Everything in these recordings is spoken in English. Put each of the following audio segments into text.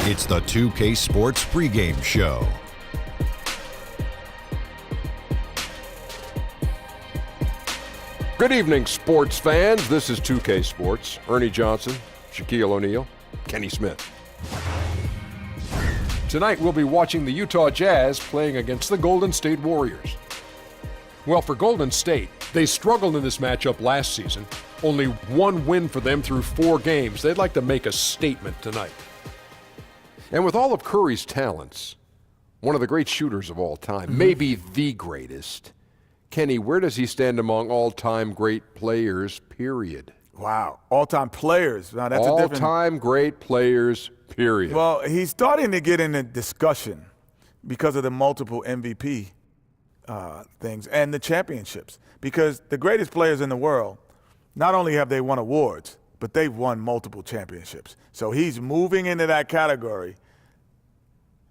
It's the 2K Sports pregame show. Good evening, sports fans. This is 2K Sports. Ernie Johnson, Shaquille O'Neal, Kenny Smith. Tonight we'll be watching the Utah Jazz playing against the Golden State Warriors. Well, for Golden State, they struggled in this matchup last season. Only one win for them through 4 games. They'd like to make a statement tonight. And with all of Curry's talents, one of the great shooters of all time, maybe the greatest, Kenny, where does he stand among all-time great players, period? Wow, all-time players. Now, that's all-time great players, period. Well, he's starting to get in a discussion because of the multiple MVP things and the championships. Because the greatest players in the world, not only have they won awards, but they've won multiple championships. So he's moving into that category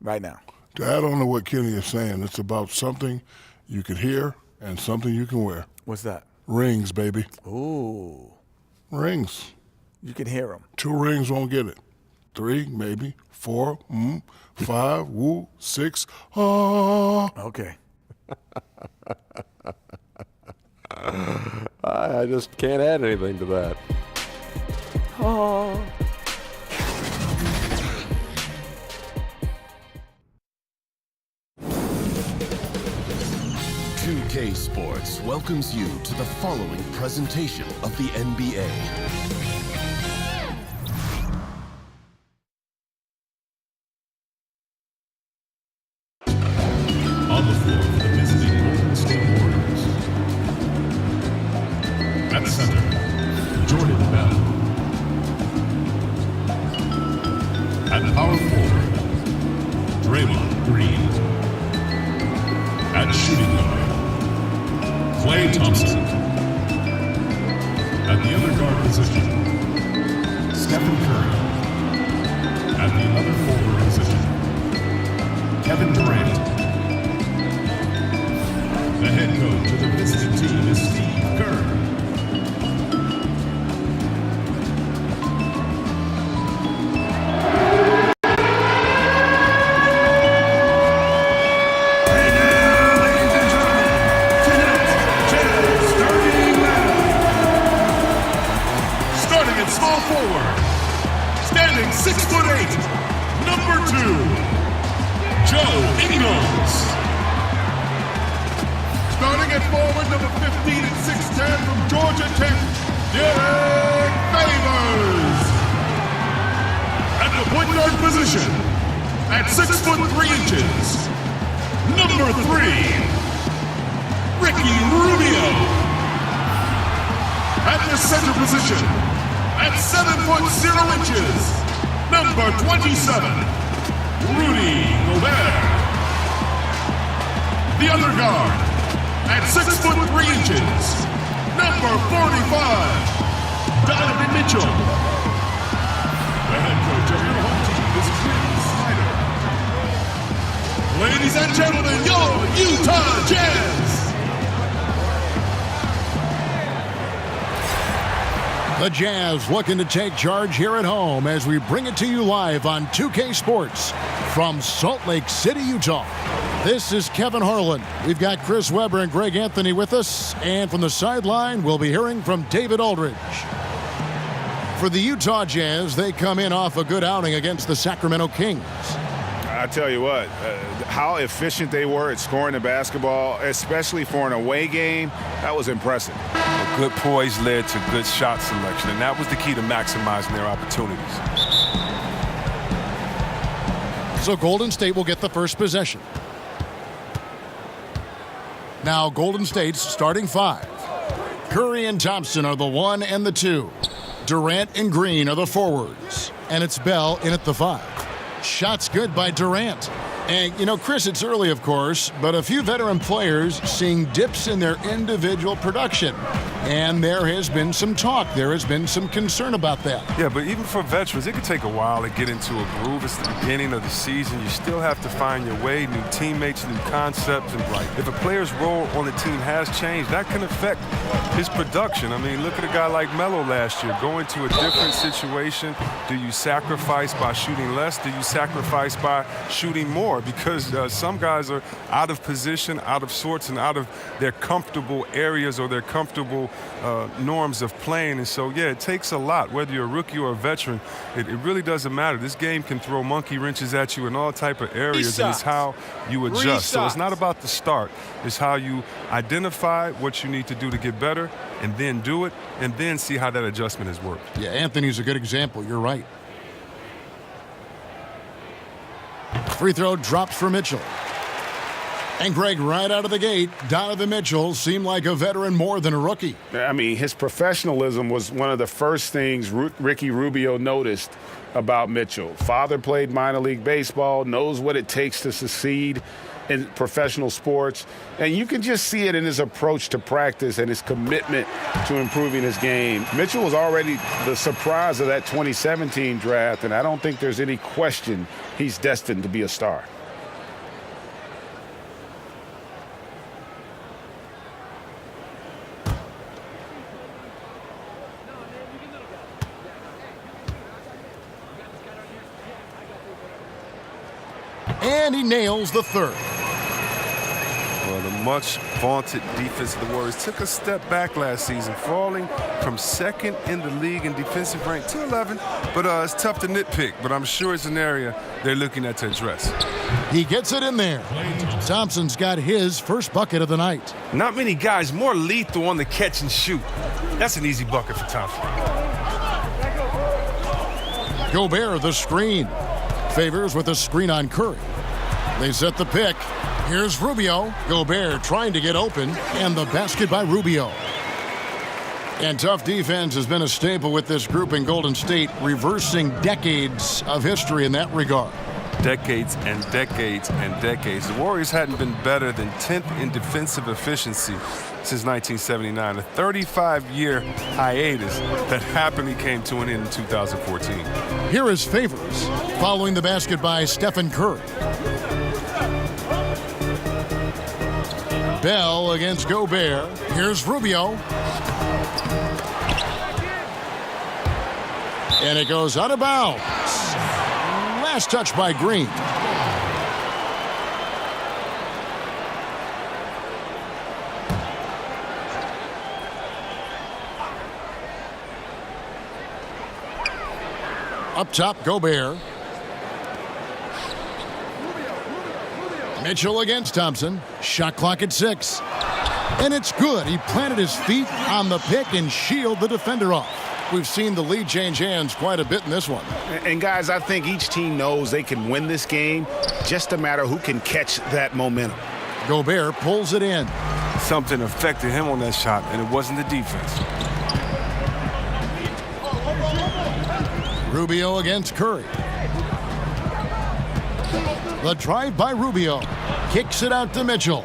right now. To add on to what Kenny is saying, it's about something you can hear and something you can wear. What's that? Rings, baby. Ooh. Rings. You can hear them. 2 rings won't get it. 3, maybe. 4, 5, woo, 6, Okay. I just can't add anything to that. Oh. K Sports welcomes you to the following presentation of the NBA. On the floor for the visiting Golden State Warriors. At center, Jordan Bell. At power forward, Draymond Green. At shooting guard, Klay Thompson. At the other guard position, Stephen Curry. At the other forward position, Kevin Durant. The head coach of the visiting team is Steve Kerr. Standing 6'8", number 2, Joe Ingles. Starting at forward, number 15 and 6'10" from Georgia Tech, Derek Favors. At the point guard position, at 6'3", number 3, Ricky Rubio. At the center position, at 7'0", number 27, Rudy Gobert. The other guard, at 6'3", number 45, Donovan Mitchell. The head coach of your home team is Quinn Snyder. Ladies and gentlemen, your Utah Jazz. The Jazz looking to take charge here at home as we bring it to you live on 2K Sports from Salt Lake City, Utah. This is Kevin Harlan. We've got Chris Webber and Greg Anthony with us, and from the sideline, we'll be hearing from David Aldridge. For the Utah Jazz, they come in off a good outing against the Sacramento Kings. I tell you what, how efficient they were at scoring the basketball, especially for an away game, that was impressive. Good poise led to good shot selection, and that was the key to maximizing their opportunities. So Golden State will get the first possession. Now Golden State's starting 5. Curry and Thompson are the 1 and the 2. Durant and Green are the forwards. And it's Bell in at the 5. Shots good by Durant. And, you know, Chris, it's early, of course, but a few veteran players seeing dips in their individual production. And there has been some talk. There has been some concern about that. Yeah, but even for veterans, it could take a while to get into a groove. It's the beginning of the season. You still have to find your way, new teammates, new concepts. And if a player's role on the team has changed, that can affect his production. I mean, look at a guy like Melo last year. Going to a different situation, do you sacrifice by shooting less? Do you sacrifice by shooting more? Because some guys are out of position, out of sorts, and out of their comfortable areas or their comfortable norms of playing. And so, yeah, it takes a lot, whether you're a rookie or a veteran. It really doesn't matter. This game can throw monkey wrenches at you in all type of areas, and it's how you adjust. So it's not about the start. It's how you identify what you need to do to get better, and then do it, and then see how that adjustment has worked. Yeah, Anthony's a good example. You're right. Free throw drops for Mitchell. And Greg, right out of the gate, Donovan Mitchell seemed like a veteran more than a rookie. I mean, his professionalism was one of the first things Ricky Rubio noticed about Mitchell. Father played minor league baseball, knows what it takes to succeed in professional sports. And you can just see it in his approach to practice and his commitment to improving his game. Mitchell was already the surprise of that 2017 draft, and I don't think there's any question he's destined to be a star. And he nails the third. Well, the much vaunted defense of the Warriors took a step back last season, falling from second in the league in defensive rank to 11. But it's tough to nitpick, but I'm sure it's an area they're looking at to address. He gets it in there. Thompson's got his first bucket of the night. Not many guys more lethal on the catch and shoot. That's an easy bucket for Thompson. Gobert, the screen. Favors with a screen on Curry. They set the pick. Here's Rubio. Gobert trying to get open, and the basket by Rubio. And tough defense has been a staple with this group in Golden State, reversing decades of history in that regard. Decades and decades and decades. The Warriors hadn't been better than 10th in defensive efficiency since 1979, a 35-year hiatus that happily came to an end in 2014. Here is Favors, following the basket by Stephen Curry. Bell against Gobert. Here's Rubio. And it goes out of bounds. Last touch by Green. Up top, Gobert. Mitchell against Thompson. Shot clock at 6. And it's good. He planted his feet on the pick and shielded the defender off. We've seen the lead change hands quite a bit in this one. And guys, I think each team knows they can win this game. Just a matter who can catch that momentum. Gobert pulls it in. Something affected him on that shot, and it wasn't the defense. Rubio against Curry. The drive by Rubio. Kicks it out to Mitchell.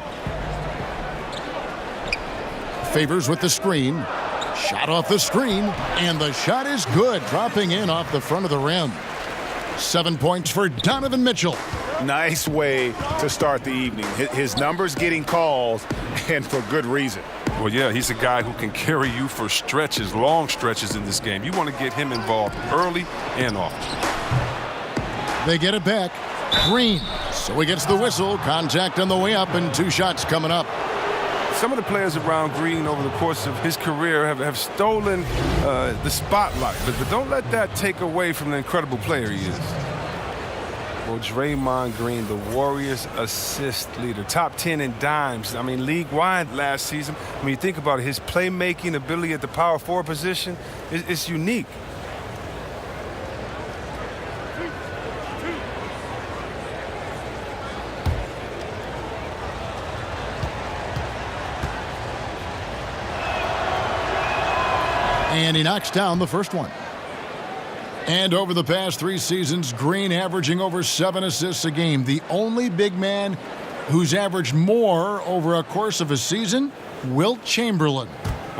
Favors with the screen. Shot off the screen, and the shot is good, dropping in off the front of the rim. 7 points for Donovan Mitchell. Nice way to start the evening. His numbers getting called, and for good reason. Well, yeah, he's a guy who can carry you for stretches, long stretches in this game. You want to get him involved early and often. They get it back. Green. So he gets the whistle. Contact on the way up, and 2 shots coming up. Some of the players around Green over the course of his career have stolen the spotlight, but don't let that take away from the incredible player he is. Well, Draymond Green, the Warriors assist leader, top 10 in dimes. I mean, league-wide last season. When you think about it, his playmaking ability at the power forward position is unique. And he knocks down the first one. And over the past 3 seasons, Green averaging over 7 assists a game. The only big man who's averaged more over a course of a season, Wilt Chamberlain.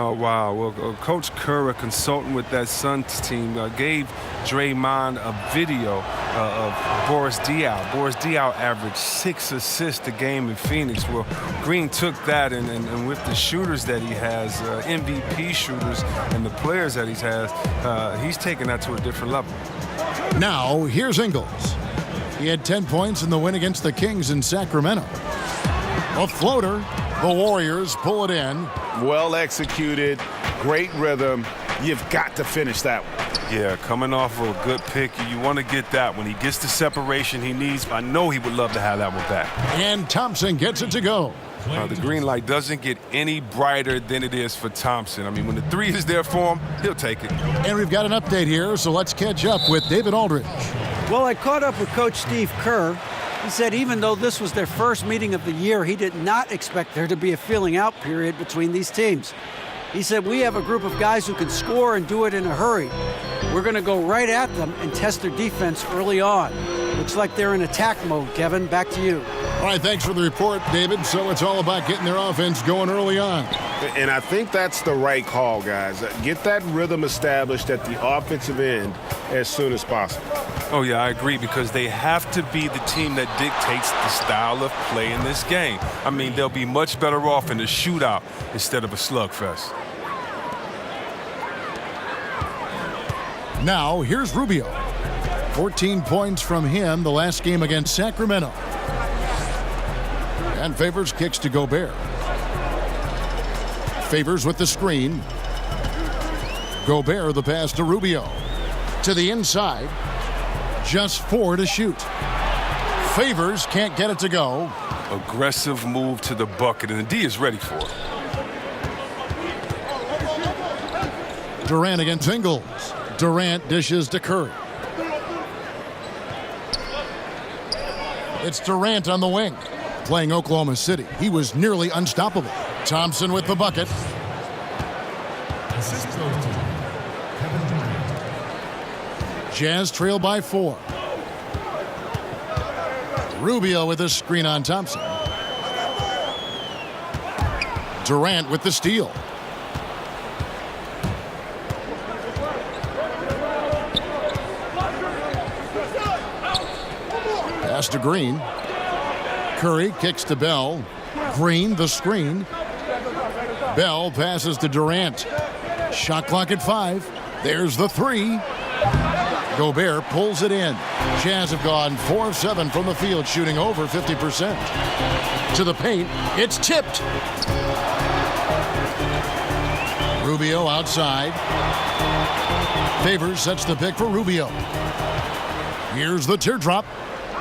Oh, wow. Well, Coach Kerr, a consultant with that Suns team, gave Draymond a video of Boris Diaw. Boris Diaw averaged 6 assists a game in Phoenix. Well, Green took that, and with the shooters that he has, MVP shooters, and the players that he has, he's taken that to a different level. Now, here's Ingles. He had 10 points in the win against the Kings in Sacramento. A floater. The Warriors pull it in. Well executed, great rhythm. You've got to finish that one. Yeah, coming off of a good pick, you want to get that when he gets the separation he needs. I know he would love to have that one back. And Thompson gets it to go. The green light doesn't get any brighter than it is for Thompson. I mean, when the 3 is there for him, he'll take it. And we've got an update here, so let's catch up with David Aldridge. Well, I caught up with Coach Steve Kerr. He said even though this was their first meeting of the year, he did not expect there to be a feeling out period between these teams. He said, we have a group of guys who can score and do it in a hurry. We're going to go right at them and test their defense early on. Looks like they're in attack mode, Kevin. Back to you. All right, thanks for the report, David. So it's all about getting their offense going early on. And I think that's the right call, guys. Get that rhythm established at the offensive end as soon as possible. Oh, yeah, I agree, because they have to be the team that dictates the style of play in this game. I mean, they'll be much better off in a shootout instead of a slugfest. Now, here's Rubio. 14 points from him the last game against Sacramento. And Favors kicks to Gobert. Favors with the screen. Gobert the pass to Rubio. To the inside. Just 4 to shoot. Favors can't get it to go. Aggressive move to the bucket, and the D is ready for it. Durant against Ingles. Durant dishes to Curry. It's Durant on the wing. Playing Oklahoma City. He was nearly unstoppable. Thompson with the bucket. Jazz trail by 4. Rubio with a screen on Thompson. Durant with the steal. Pass to Green. Curry kicks to Bell. Green the screen. Bell passes to Durant. Shot clock at 5. There's the 3. Gobert pulls it in. Jazz have gone 4 of 7 from the field, shooting over 50%. To the paint. It's tipped. Rubio outside. Favors sets the pick for Rubio. Here's the teardrop.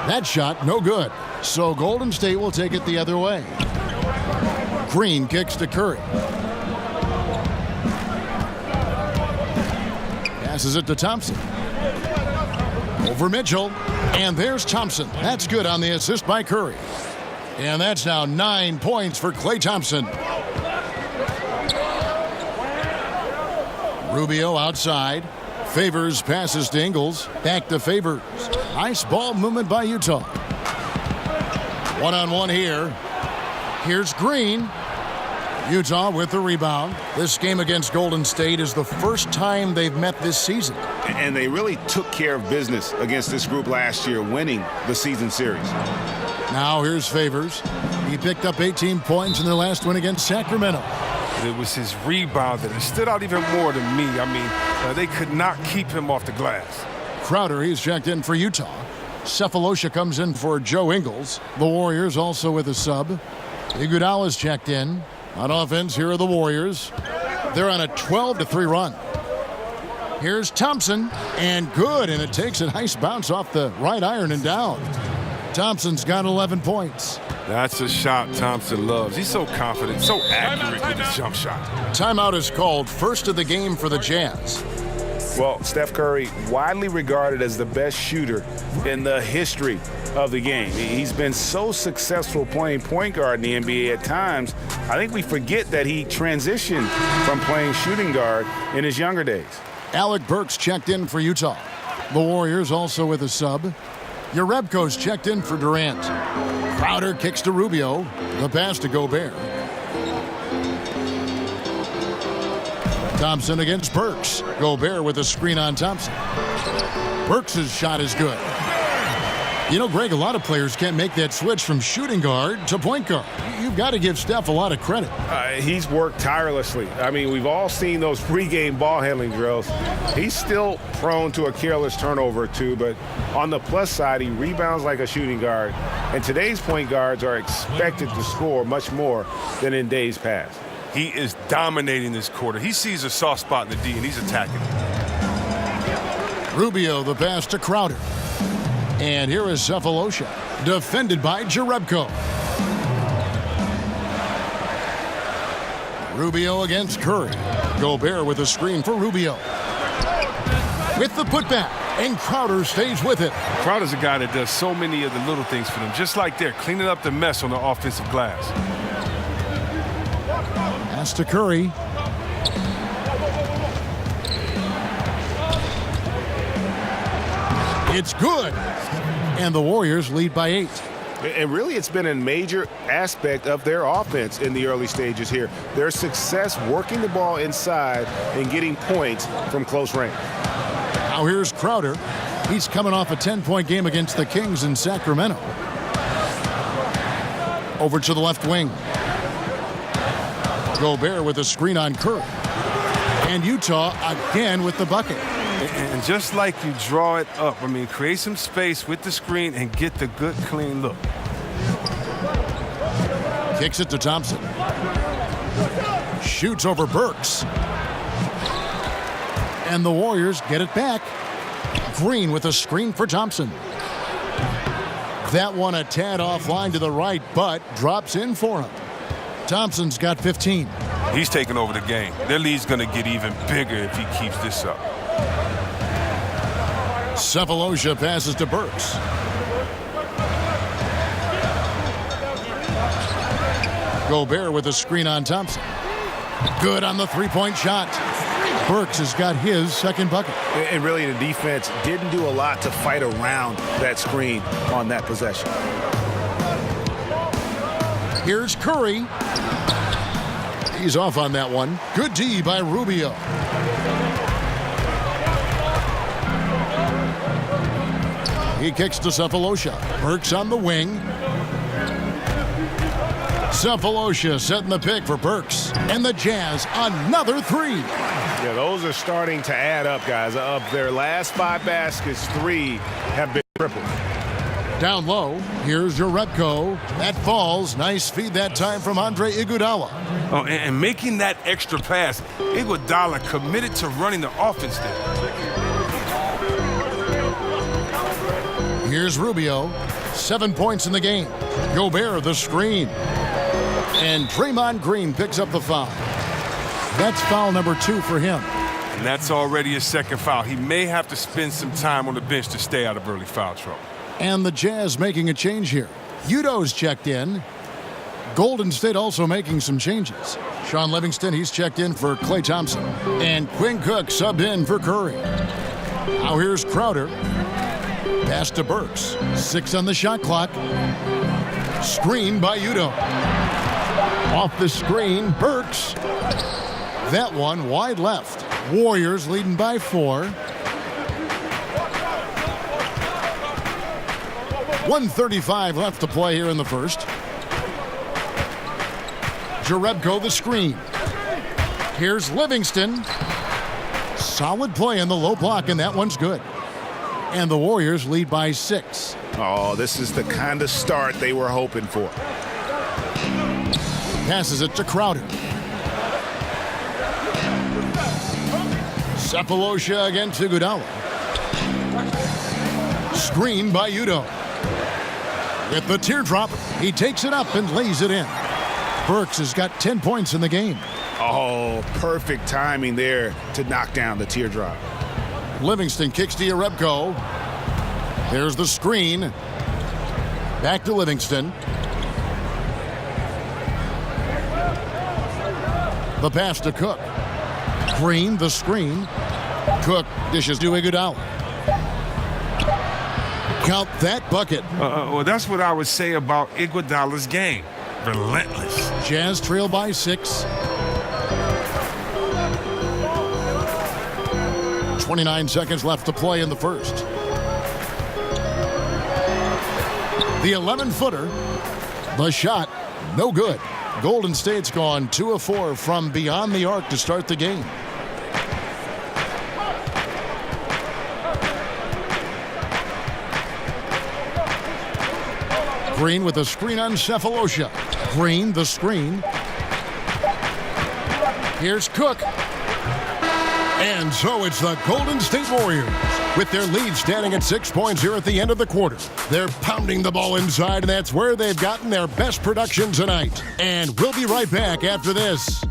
That shot no good. So Golden State will take it the other way. Green kicks to Curry. Passes it to Thompson. Over Mitchell. And there's Thompson. That's good on the assist by Curry. And that's now 9 points for Klay Thompson. Rubio outside. Favors passes to Ingles. Back to Favors. Nice ball movement by Utah. One-on-one here. Here's Green. Utah with the rebound. This game against Golden State is the first time they've met this season. And they really took care of business against this group last year, winning the season series. Now here's Favors. He picked up 18 points in their last win against Sacramento. It was his rebound that stood out even more to me. I mean, they could not keep him off the glass. Crowder, he's checked in for Utah. Cephalosha comes in for Joe Ingles. The Warriors also with a sub. Iguodala's checked in. On offense, here are the Warriors. They're on a 12-3 run. Here's Thompson, and good, and it takes a nice bounce off the right iron and down. Thompson's got 11 points. That's a shot Thompson loves. He's so confident, so accurate with his jump shot. Timeout is called, first of the game for the Jazz. Well, Steph Curry, widely regarded as the best shooter in the history of the game. He's been so successful playing point guard in the NBA at times, I think we forget that he transitioned from playing shooting guard in his younger days. Alec Burks checked in for Utah. The Warriors also with a sub. Jerebko's checked in for Durant. Crowder kicks to Rubio. The pass to Gobert. Thompson against Burks. Gobert with a screen on Thompson. Burks' shot is good. You know, Greg, a lot of players can't make that switch from shooting guard to point guard. You've got to give Steph a lot of credit. He's worked tirelessly. I mean, we've all seen those pregame ball handling drills. He's still prone to a careless turnover or two, but on the plus side, he rebounds like a shooting guard. And today's point guards are expected to score much more than in days past. He is dominating this quarter. He sees a soft spot in the D, and he's attacking it. Rubio, the pass to Crowder. And here is Cephalosha, defended by Jerebko. Rubio against Curry. Gobert with a screen for Rubio. With the putback, and Crowder stays with it. Crowder's a guy that does so many of the little things for them, just like they're cleaning up the mess on the offensive glass. Pass to Curry. It's good. And the Warriors lead by 8. And really, it's been a major aspect of their offense in the early stages here. Their success working the ball inside and getting points from close range. Now here's Crowder. He's coming off a 10-point game against the Kings in Sacramento. Over to the left wing. Gobert with a screen on Curry. And Utah again with the bucket. And just like you draw it up, I mean, create some space with the screen and get the good, clean look. Kicks it to Thompson. Shoots over Burks. And the Warriors get it back. Green with a screen for Thompson. That one a tad offline to the right, but drops in for him. Thompson's got 15. He's taking over the game. Their lead's going to get even bigger if he keeps this up. Cephalosha passes to Burks. Gobert with a screen on Thompson. Good on the three-point shot. Burks has got his second bucket. And really, the defense didn't do a lot to fight around that screen on that possession. Here's Curry. He's off on that one. Good D by Rubio. He kicks to Cephalosha. Burks on the wing. Cephalosha setting the pick for Burks. And the Jazz, another three. Yeah, those are starting to add up, guys. Of their last 5 baskets, 3 have been tripled. Down low, here's Jerebko. That falls. Nice feed that time from Andre Iguodala. Oh, and making that extra pass, Iguodala committed to running the offense there. Here's Rubio. 7 points in the game. Gobert the screen. And Draymond Green picks up the foul. That's foul number 2 for him. And that's already a second foul. He may have to spend some time on the bench to stay out of early foul trouble. And the Jazz making a change here. Udo's checked in. Golden State also making some changes. Sean Livingston, he's checked in for Klay Thompson. And Quinn Cook subbed in for Curry. Now here's Crowder. Pass to Burks. 6 on the shot clock. Screen by Udo. Off the screen, Burks. That one wide left. Warriors leading by 4. 1:35 left to play here in the first. Jerebko the screen. Here's Livingston. Solid play in the low block, and that one's good. And the Warriors lead by 6. Oh, this is the kind of start they were hoping for. Passes it to Crowder. Cephalosha against Iguodala. Screen by Udo. With the teardrop, he takes it up and lays it in. Burks has got 10 points in the game. Oh, perfect timing there to knock down the teardrop. Livingston kicks to Jerebko. There's the screen. Back to Livingston. The pass to Cook. Green, the screen. Cook dishes to Iguodala. Count that bucket. Well, that's what I would say about Iguodala's game. Relentless. Jazz trail by 6. 29 seconds left to play in the first. The 11-footer, the shot, no good. Golden State's gone 2 of 4 from beyond the arc to start the game. Green with a screen on Cephalosha. Green, the screen. Here's Cook. And so it's the Golden State Warriors with their lead standing at 6 points here at the end of the quarter. They're pounding the ball inside, and that's where they've gotten their best production tonight. And we'll be right back after this.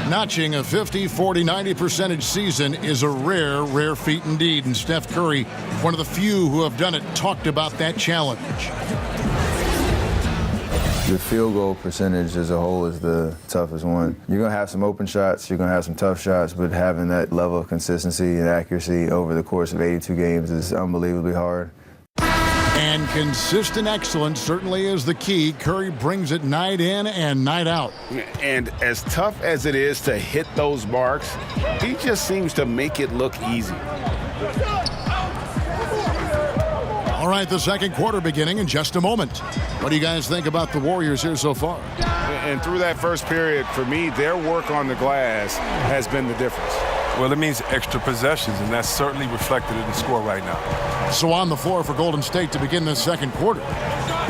Notching a 50, 40, 90% season is a rare, rare feat indeed. And Steph Curry, one of the few who have done it, talked about that challenge. The field goal percentage as a whole is the toughest one. You're going to have some open shots, you're going to have some tough shots, but having that level of consistency and accuracy over the course of 82 games is unbelievably hard. And consistent excellence certainly is the key. Curry brings it night in and night out. And as tough as it is to hit those marks, he just seems to make it look easy. All right, the second quarter beginning in just a moment. What do you guys think about the Warriors here so far? And through that first period, for me, their work on the glass has been the difference. Well, it means extra possessions, and that's certainly reflected in the score right now. So on the floor for Golden State to begin this second quarter,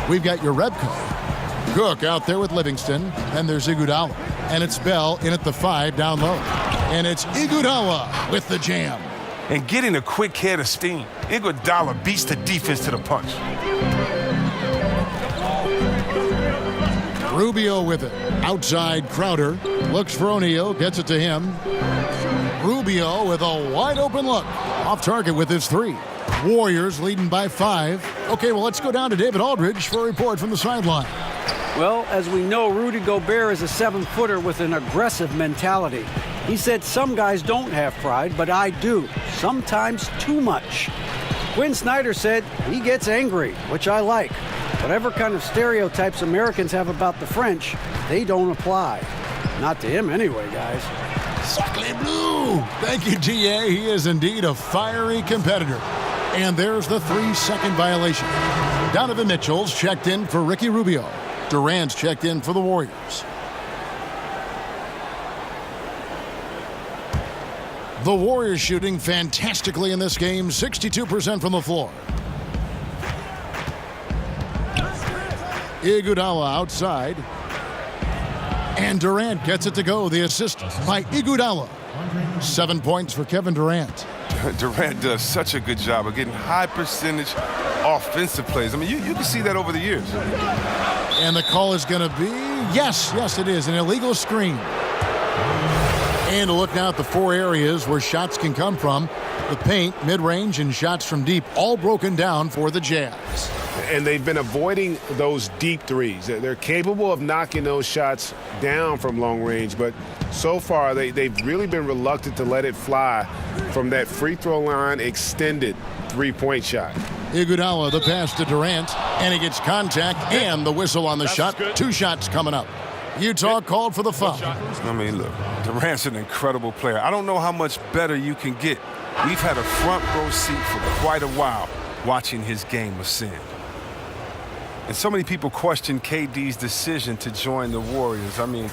we've got your Rebko. Cook out there with Livingston, and there's Iguodala. And it's Bell in at the 5 down low. And it's Iguodala with the jam. And getting a quick head of steam. Iguodala beats the defense to the punch. Rubio with it. Outside Crowder. Looks for O'Neal. Gets it to him. Rubio with a wide open look. Off target with his 3. Warriors leading by 5. Okay, well, let's go down to David Aldridge for a report from the sideline. Well, as we know, Rudy Gobert is a 7-footer with an aggressive mentality. He said some guys don't have pride, but I do. Sometimes too much. Quinn Snyder said he gets angry, which I like. Whatever kind of stereotypes Americans have about the French, they don't apply. Not to him anyway, guys. Sacre bleu! Thank you, G.A. He is indeed a fiery competitor. And there's the 3-second violation. Donovan Mitchell's checked in for Ricky Rubio. Durant's checked in for the Warriors. The Warriors shooting fantastically in this game, 62% from the floor. Iguodala outside. And Durant gets it to go. The assist by Iguodala. 7 points for Kevin Durant. Durant does such a good job of getting high percentage offensive plays. I mean, you can see that over the years. And the call is going to be, yes, it is, an illegal screen. And to look now at the 4 areas where shots can come from. The paint, mid-range, and shots from deep, all broken down for the Jazz. And they've been avoiding those deep threes. They're capable of knocking those shots down from long range, but so far they've really been reluctant to let it fly from that free throw line extended three-point shot. Iguodala, the pass to Durant, and he gets contact and the whistle on the shot. Good. 2 shots coming up. Utah called for the foul. I mean, look, Durant's an incredible player. I don't know how much better you can get. We've had a front row seat for quite a while watching his game ascend. And so many people question KD's decision to join the Warriors. I mean,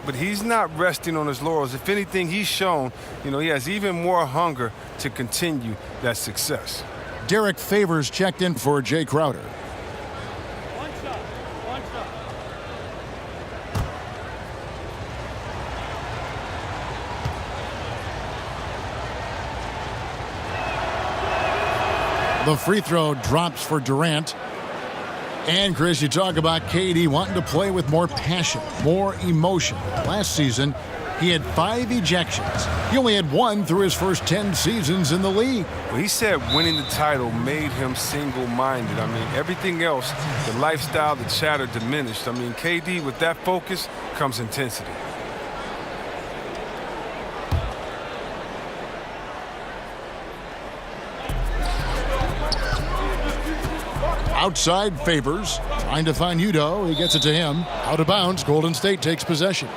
but he's not resting on his laurels. If anything, he's shown, he has even more hunger to continue that success. Derek Favors checked in for Jay Crowder. The free throw drops for Durant. And, Chris, you talk about KD wanting to play with more passion, more emotion. Last season, he had 5 ejections. He only had 1 through his first 10 seasons in the league. Well, he said winning the title made him single-minded. I mean, everything else, the lifestyle, the chatter diminished. I mean, KD, with that focus comes intensity. Outside, Favors trying to find Udo. He gets it to him. Out of bounds, Golden State takes possession.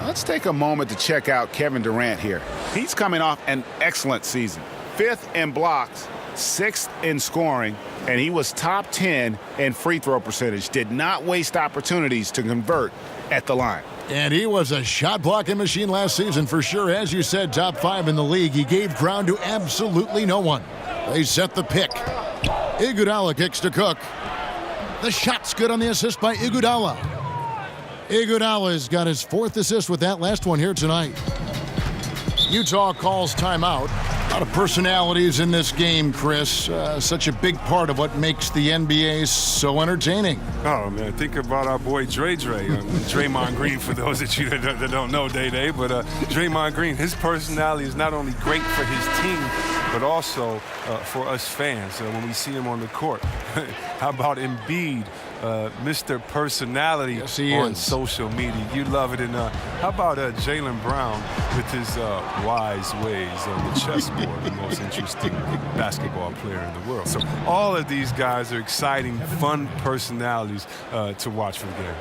Let's take a moment to check out Kevin Durant here. He's coming off an excellent season. 5th in blocks, 6th in scoring, and he was top 10 in free throw percentage. Did not waste opportunities to convert at the line. And he was a shot blocking machine last season for sure. As you said, top 5 in the league. He gave ground to absolutely no one. They set the pick. Iguodala kicks to Cook. The shot's good on the assist by Iguodala. Iguodala's got his 4th assist with that last one here tonight. Utah calls timeout. A lot of personalities in this game, Chris. Such a big part of what makes the NBA so entertaining. Oh, man, think about our boy Dre. Draymond Green, for those of you that don't know Day, but Draymond Green, his personality is not only great for his team, but also for us fans when we see him on the court. How about Embiid, Mr. Personality on social media? You love it. And how about Jaylen Brown with his wise ways on the chessboard, the most interesting basketball player in the world. So all of these guys are exciting, fun personalities to watch for the game.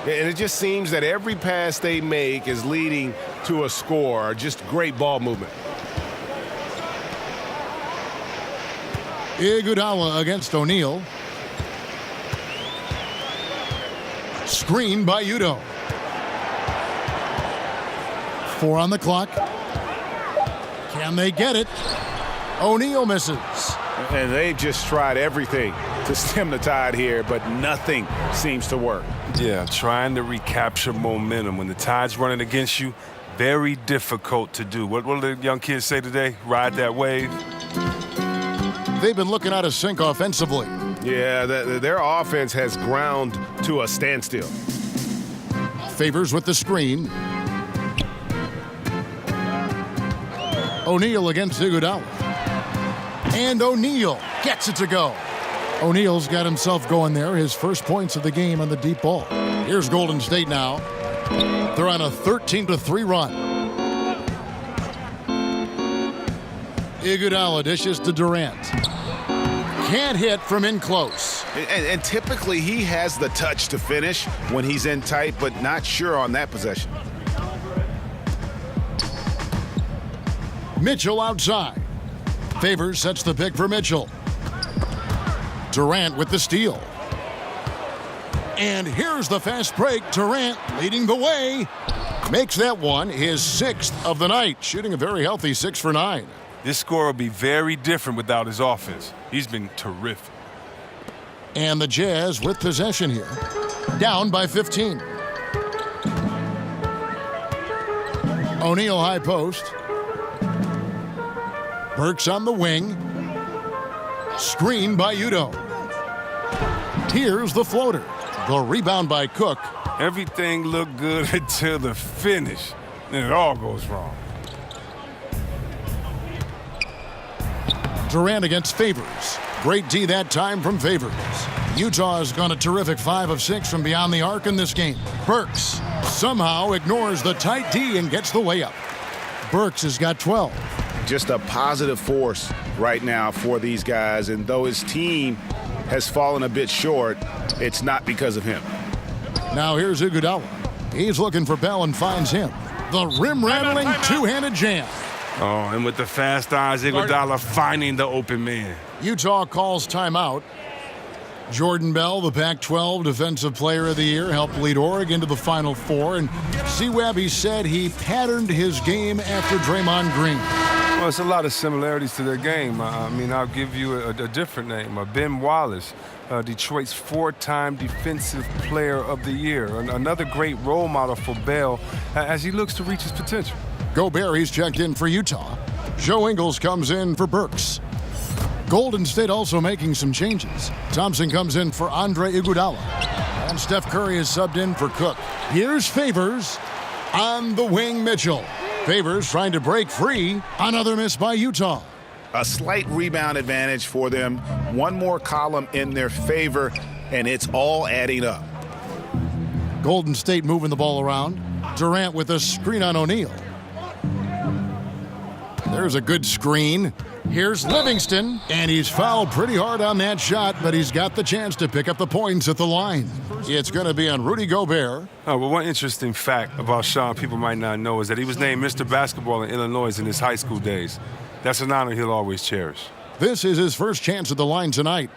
And it just seems that every pass they make is leading to a score. Just great ball movement. Iguodala against O'Neal. Screen by Udo. 4 on the clock. Can they get it? O'Neal misses. And they've just tried everything to stem the tide here, but nothing seems to work. Yeah, trying to recapture momentum. When the tide's running against you, very difficult to do. What do the young kids say today? Ride that wave. They've been looking out of sync offensively. Yeah, their offense has ground to a standstill. Favors with the screen. O'Neal against Iguodala. And O'Neal gets it to go. O'Neal's got himself going there. His first points of the game on the deep ball. Here's Golden State now. They're on a 13-3 run. Iguodala dishes to Durant. Can't hit from in close. And typically he has the touch to finish when he's in tight, but not sure on that possession. Mitchell outside. Favors sets the pick for Mitchell. Durant with the steal. And here's the fast break. Durant leading the way. Makes that one his 6th of the night, shooting a very healthy 6 for 9. This score will be very different without his offense. He's been terrific. And the Jazz with possession here. Down by 15. O'Neal high post. Burks on the wing. Screen by Udo. Here's the floater. The rebound by Cook. Everything looked good until the finish. Then it all goes wrong. Durant against Favors. Great D that time from Favors. Utah has gone a terrific 5 of 6 from beyond the arc in this game. Burks somehow ignores the tight D and gets the layup. Burks has got 12. Just a positive force right now for these guys, and though his team has fallen a bit short, it's not because of him. Now here's Iguodala. He's looking for Bell and finds him. The rim-rattling two-handed jam. Oh, and with the fast eyes, Iguodala finding the open man. Utah calls timeout. Jordan Bell, the Pac-12 Defensive Player of the Year, helped lead Oregon to the Final Four. And C-Webb, he said he patterned his game after Draymond Green. Well, it's a lot of similarities to their game. I mean, I'll give you a different name. Ben Wallace, Detroit's 4-time Defensive Player of the Year. Another great role model for Bell as he looks to reach his potential. Gobert, he's checked in for Utah. Joe Ingles comes in for Burks. Golden State also making some changes. Thompson comes in for Andre Iguodala. And Steph Curry is subbed in for Cook. Here's Favors on the wing, Mitchell. Favors trying to break free. Another miss by Utah. A slight rebound advantage for them. One more column in their favor, and it's all adding up. Golden State moving the ball around. Durant with a screen on O'Neal. There's a good screen. Here's Livingston, and he's fouled pretty hard on that shot, but he's got the chance to pick up the points at the line. It's going to be on Rudy Gobert. Oh, well, one interesting fact about Sean people might not know is that he was named Mr. Basketball in Illinois in his high school days. That's an honor he'll always cherish. This is his first chance at the line tonight.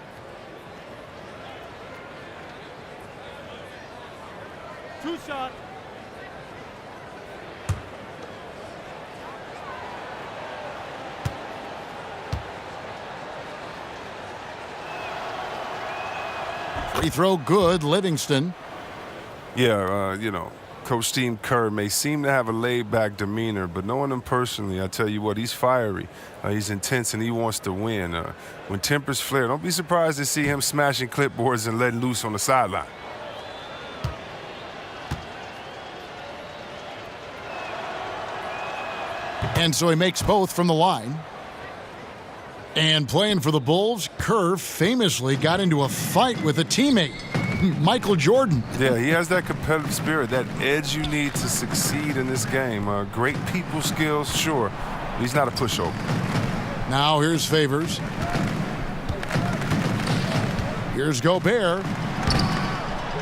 Two shot. Free throw good, Livingston. Yeah, Coach Steve Kerr may seem to have a laid-back demeanor, but knowing him personally, I tell you what, he's fiery. He's intense, and he wants to win. When tempers flare, don't be surprised to see him smashing clipboards and letting loose on the sideline. And so he makes both from the line. And playing for the Bulls, Kerr famously got into a fight with a teammate, Michael Jordan. Yeah, he has that competitive spirit, that edge you need to succeed in this game. Great people skills, sure. He's not a pushover. Now here's Favors. Here's Gobert.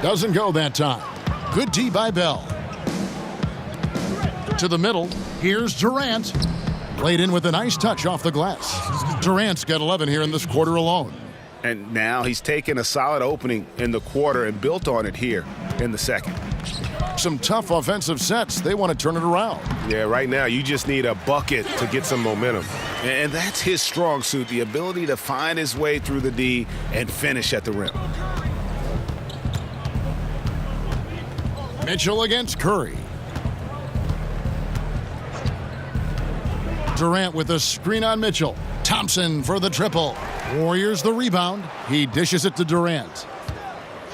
Doesn't go that time. Good D by Bell. To the middle. Here's Durant. Played in with a nice touch off the glass. Durant's got 11 here in this quarter alone. And now he's taken a solid opening in the quarter and built on it here in the second. Some tough offensive sets. They want to turn it around. Yeah, right now you just need a bucket to get some momentum. And that's his strong suit, the ability to find his way through the D and finish at the rim. Mitchell against Curry. Durant with a screen on Mitchell. Thompson for the triple. Warriors the rebound. He dishes it to Durant.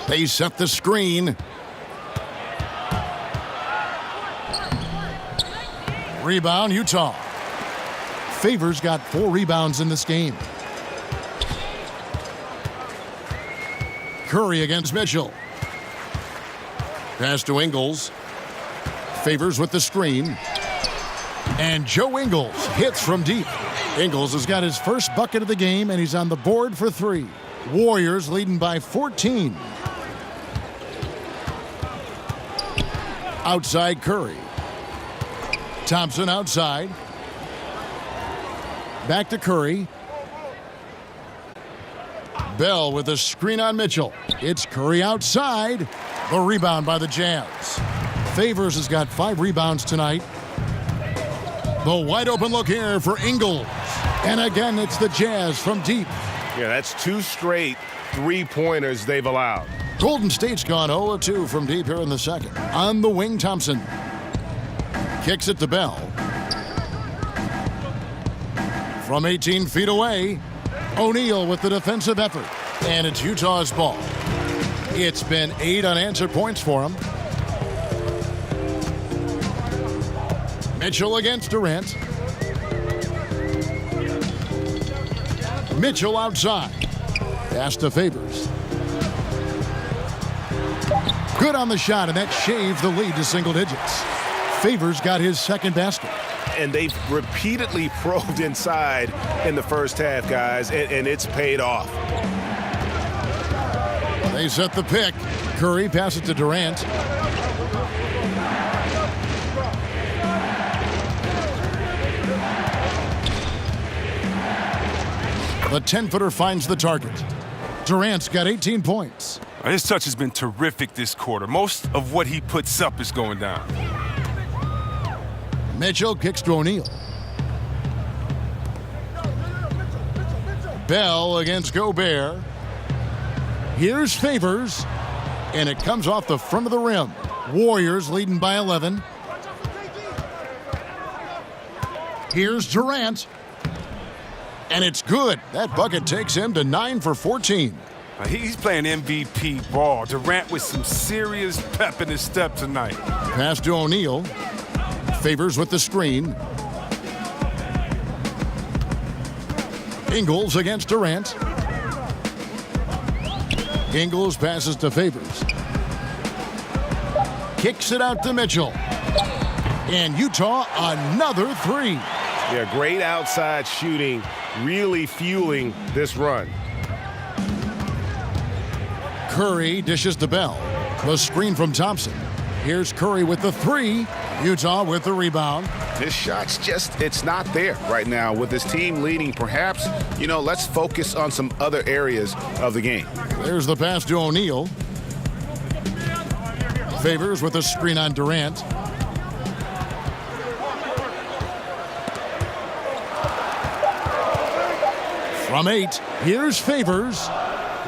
They set the screen. Rebound, Utah. Favors got 4 rebounds in this game. Curry against Mitchell. Pass to Ingles. Favors with the screen. And Joe Ingles hits from deep. Ingles has got his first bucket of the game, and he's on the board for 3. Warriors leading by 14. Outside Curry. Thompson outside. Back to Curry. Bell with a screen on Mitchell. It's Curry outside. The rebound by the Jazz. Favors has got 5 rebounds tonight. The wide open look here for Ingles. And again, it's the Jazz from deep. Yeah, that's 2 straight 3-pointers they've allowed. Golden State's gone 0-2 from deep here in the second. On the wing, Thompson. Kicks it to Bell. From 18 feet away, O'Neal with the defensive effort. And it's Utah's ball. It's been 8 unanswered points for him. Mitchell against Durant. Mitchell outside. Pass to Favors. Good on the shot, and that shaved the lead to single digits. Favors got his second basket. And they've repeatedly probed inside in the first half, guys, and it's paid off. They set the pick. Curry passes it to Durant. The 10-footer finds the target. Durant's got 18 points. His touch has been terrific this quarter. Most of what he puts up is going down. Mitchell kicks to O'Neal. Bell against Gobert. Here's Favors. And it comes off the front of the rim. Warriors leading by 11. Here's Durant. And it's good. That bucket takes him to 9 for 14. He's playing MVP ball. Durant with some serious pep in his step tonight. Pass to O'Neal. Favors with the screen. Ingles against Durant. Ingles passes to Favors. Kicks it out to Mitchell. And Utah, another 3. Yeah, great outside shooting, really fueling this run. Curry dishes to Bell. The screen from Thompson. Here's Curry with the three. Utah with the rebound. This shot's just, it's not there right now. With this team leading, perhaps, let's focus on some other areas of the game. There's the pass to O'Neal. Favors with a screen on Durant. From 8, here's Favors.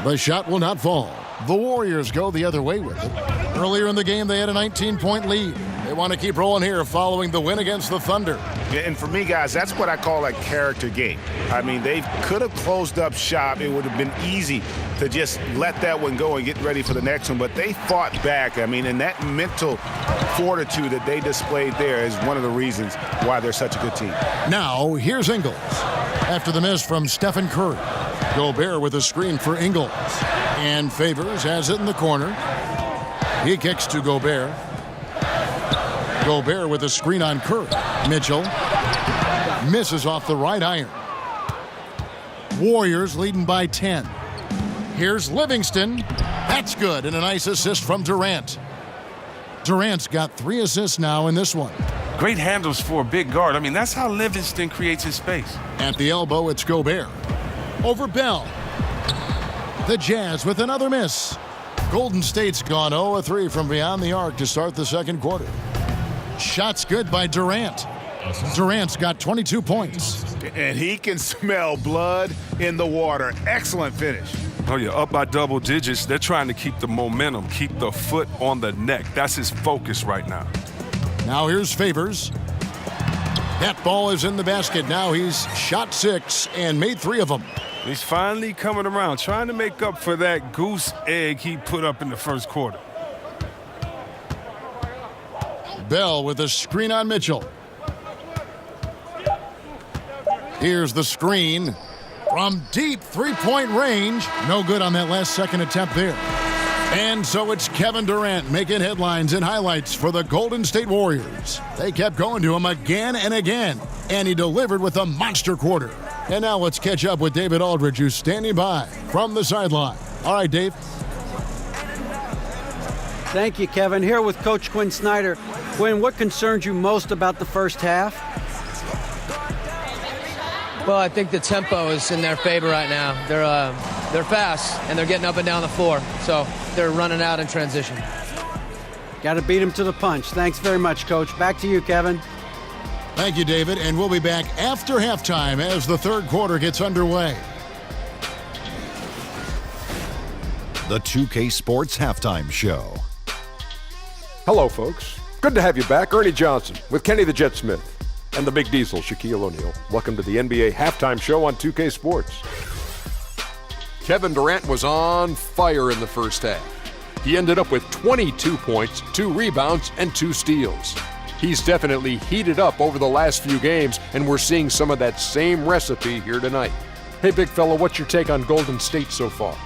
The shot will not fall. The Warriors go the other way with it. Earlier in the game, they had a 19-point lead. They want to keep rolling here following the win against the Thunder. And for me, guys, that's what I call a character game. I mean, they could have closed up shop. It would have been easy to just let that one go and get ready for the next one. But they fought back. I mean, and that mental fortitude that they displayed there is one of the reasons why they're such a good team. Now, here's Ingles. After the miss from Stephen Curry. Gobert with a screen for Ingles. And Favors has it in the corner. He kicks to Gobert. Gobert with a screen on Curry. Mitchell misses off the right iron. Warriors leading by 10. Here's Livingston. That's good, and a nice assist from Durant. Durant's got 3 assists now in this one. Great handles for a big guard. I mean, that's how Livingston creates his space. At the elbow, it's Gobert. Over Bell. The Jazz with another miss. Golden State's gone 0-3 from beyond the arc to start the second quarter. Shots good by Durant. Durant's got 22 points. And he can smell blood in the water. Excellent finish. Oh, yeah, up by double digits. They're trying to keep the momentum, keep the foot on the neck. That's his focus right now. Now here's Favors. That ball is in the basket. Now he's shot 6 and made 3 of them. He's finally coming around, trying to make up for that goose egg he put up in the first quarter. Bell with a screen on Mitchell. Here's the screen from deep three-point range. No good on that last second attempt there. And so it's Kevin Durant making headlines and highlights for the Golden State Warriors. They kept going to him again and again, and he delivered with a monster quarter. And now let's catch up with David Aldridge, who's standing by from the sideline. All right, Dave. Thank you, Kevin. Here with Coach Quinn Snyder. Quinn, what concerns you most about the first half? Well, I think the tempo is in their favor right now. They're fast, and they're getting up and down the floor, so they're running out in transition. Got to beat them to the punch. Thanks very much, Coach. Back to you, Kevin. Thank you, David, and we'll be back after halftime as the third quarter gets underway. The 2K Sports Halftime Show. Hello, folks. Good to have you back. Ernie Johnson with Kenny the Jet Smith and the Big Diesel, Shaquille O'Neal. Welcome to the NBA Halftime Show on 2K Sports. Kevin Durant was on fire in the first half. He ended up with 22 points, 2 rebounds, and 2 steals. He's definitely heated up over the last few games, and we're seeing some of that same recipe here tonight. Hey, big fella, what's your take on Golden State so far?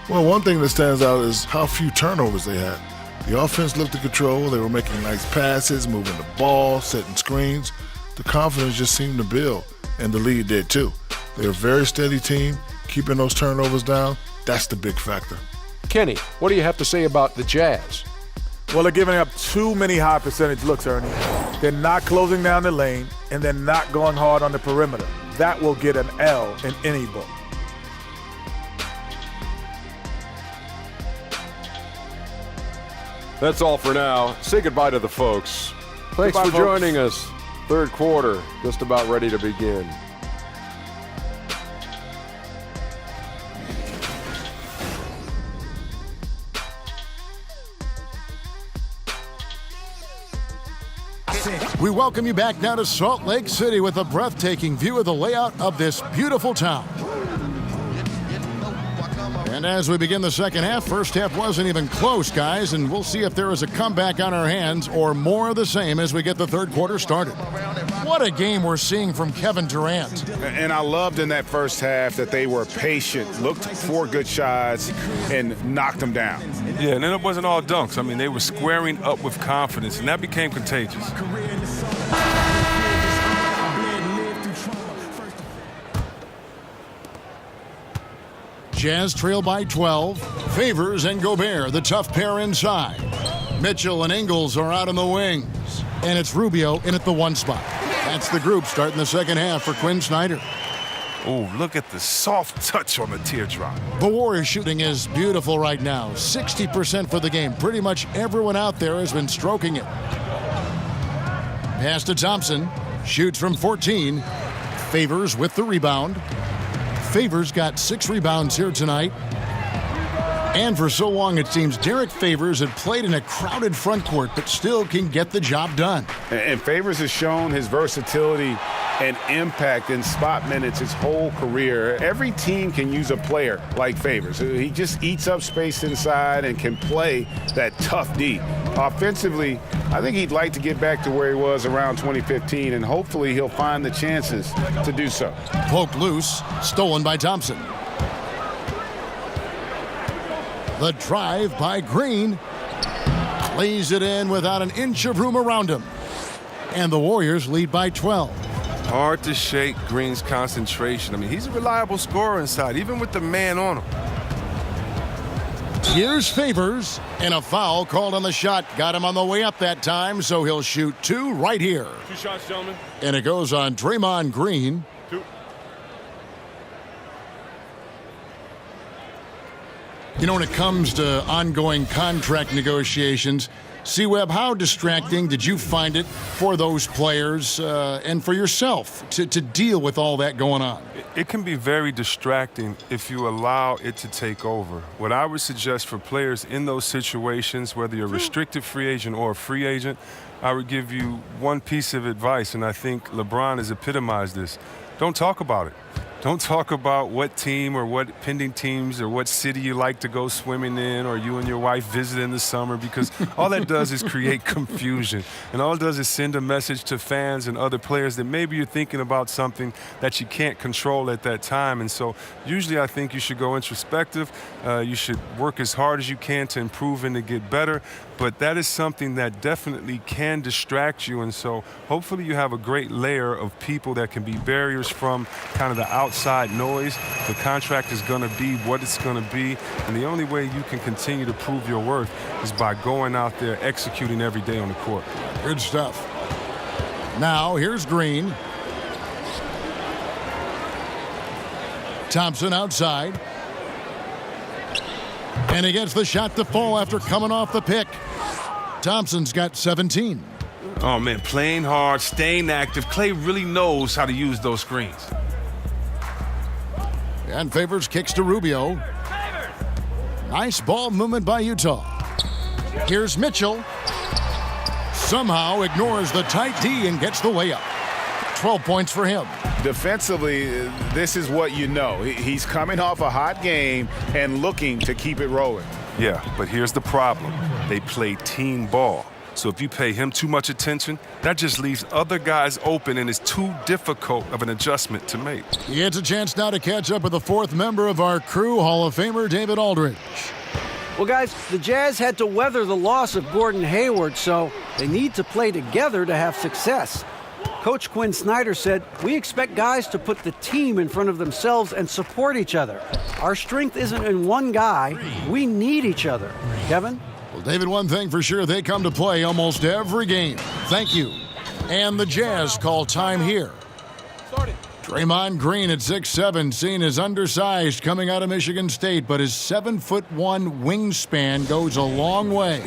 Well, one thing that stands out is how few turnovers they had. The offense looked in control. They were making nice passes, moving the ball, setting screens. The confidence just seemed to build, and the lead did too. They're a very steady team, keeping those turnovers down. That's the big factor. Kenny, what do you have to say about the Jazz? Well, they're giving up too many high percentage looks, Ernie. They're not closing down the lane, and they're not going hard on the perimeter. That will get an L in any book. That's all for now. Say goodbye to the folks. Thanks Goodbye, for folks. joining us. Third quarter, just about ready to begin. We welcome you back now to Salt Lake City with a breathtaking view of the layout of this beautiful town. And as we begin the second half, first half wasn't even close, guys, and we'll see if there is a comeback on our hands or more of the same as we get the third quarter started. What a game we're seeing from Kevin Durant. And I loved in that first half that they were patient, looked for good shots, and knocked them down. Yeah, and then it wasn't all dunks. I mean, they were squaring up with confidence, and that became contagious. Jazz trail by 12. Favors and Gobert, the tough pair inside. Mitchell and Ingles are out in the wings. And it's Rubio in at the 1 spot. That's the group starting the second half for Quinn Snyder. Oh, look at the soft touch on the teardrop. The Warriors shooting is beautiful right now. 60% for the game. Pretty much everyone out there has been stroking it. Pass to Thompson. Shoots from 14. Favors with the rebound. Favors got 6 rebounds here tonight. And for so long, it seems Derek Favors had played in a crowded front court, but still can get the job done. And Favors has shown his versatility and impact in spot minutes his whole career. Every team can use a player like Favors. He just eats up space inside and can play that tough D. Offensively, I think he'd like to get back to where he was around 2015, and hopefully he'll find the chances to do so. Poked loose, stolen by Thompson. The drive by Green. Lays it in without an inch of room around him. And the Warriors lead by 12. Hard to shake Green's concentration. I mean, he's a reliable scorer inside, even with the man on him. Here's Favors, and a foul called on the shot. Got him on the way up that time, so he'll shoot 2 right here. 2 shots, gentlemen. And it goes on Draymond Green. 2. You know, when it comes to ongoing contract negotiations, C-Web, how distracting did you find it for those players and for yourself to deal with all that going on? It can be very distracting if you allow it to take over. What I would suggest for players in those situations, whether you're a restricted free agent or a free agent, I would give you one piece of advice, and I think LeBron has epitomized this. Don't talk about it. Don't talk about what team or what pending teams or what city you like to go swimming in or you and your wife visit in the summer, because all that does is create confusion. And all it does is send a message to fans and other players that maybe you're thinking about something that you can't control at that time. And so usually I think you should go introspective. You should work as hard as you can to improve and to get better. But that is something that definitely can distract you. And so hopefully you have a great layer of people that can be barriers from kind of the outside noise. The contract is going to be what it's going to be. And the only way you can continue to prove your worth is by going out there, executing every day on the court. Good stuff. Now here's Green. Thompson outside. And he gets the shot to fall after coming off the pick. Thompson's got 17. Oh, man, playing hard, staying active. Clay really knows how to use those screens. And Favors kicks to Rubio. Nice ball movement by Utah. Here's Mitchell. Somehow ignores the tight D and gets the layup. 12 points for him. Defensively, this is what you know. He's coming off a hot game and looking to keep it rolling. Yeah, but here's the problem. They play team ball. So if you pay him too much attention, that just leaves other guys open, and it's too difficult of an adjustment to make. He gets a chance now to catch up with the 4th member of our crew, Hall of Famer David Aldridge. Well, guys, the Jazz had to weather the loss of Gordon Hayward, so they need to play together to have success. Coach Quinn Snyder said, "We expect guys to put the team in front of themselves and support each other. Our strength isn't in one guy. We need each other." Kevin? Well, David, one thing for sure, they come to play almost every game. Thank you. And the Jazz call time here. Draymond Green at 6'7", seen as undersized coming out of Michigan State, but his 7'1" wingspan goes a long way.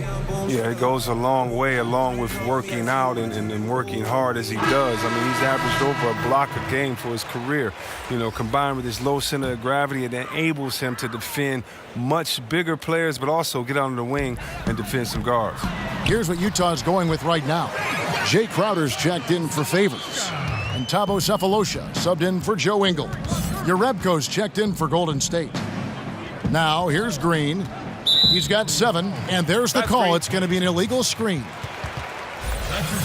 Yeah, it goes a long way along with working out and working hard as he does. I mean, he's averaged over a block a game for his career. You know, combined with his low center of gravity, it enables him to defend much bigger players, but also get on the wing and defend some guards. Here's what Utah's going with right now. Jay Crowder's checked in for Favors. And Thabo Cephalosha subbed in for Joe Ingles. Jerebko's checked in for Golden State. Now here's Green. He's got 7, and there's the call. It's going to be an illegal screen.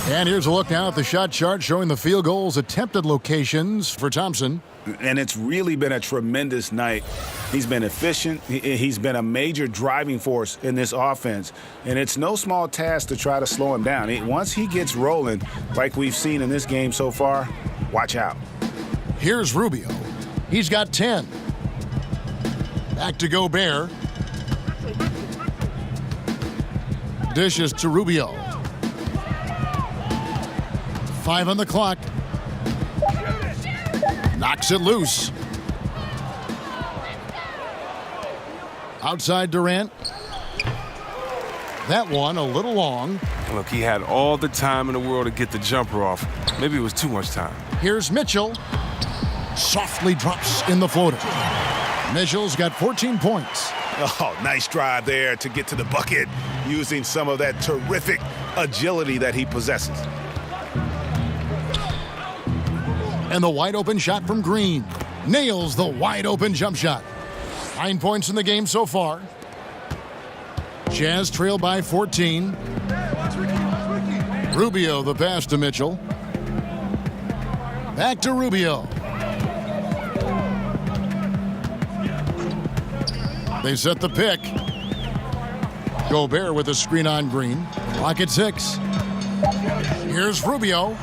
And here's a look now at the shot chart showing the field goals attempted locations for Thompson. And it's really been a tremendous night. He's been efficient. He's been a major driving force in this offense. And it's no small task to try to slow him down. Once he gets rolling, like we've seen in this game so far, watch out. Here's Rubio. He's got 10. Back to Gobert. Dishes to Rubio. 5 on the clock. Knocks it loose. Outside Durant. That one a little long. Look, he had all the time in the world to get the jumper off. Maybe it was too much time. Here's Mitchell. Softly drops in the floater. Mitchell's got 14 points. Oh, nice drive there to get to the bucket using some of that terrific agility that he possesses. And the wide open shot from Green. Nails the wide open jump shot. 9 points in the game so far. Jazz trail by 14. Rubio the pass to Mitchell. Back to Rubio. They set the pick. Gobert with a screen on Green. Clock at 6. Here's Rubio.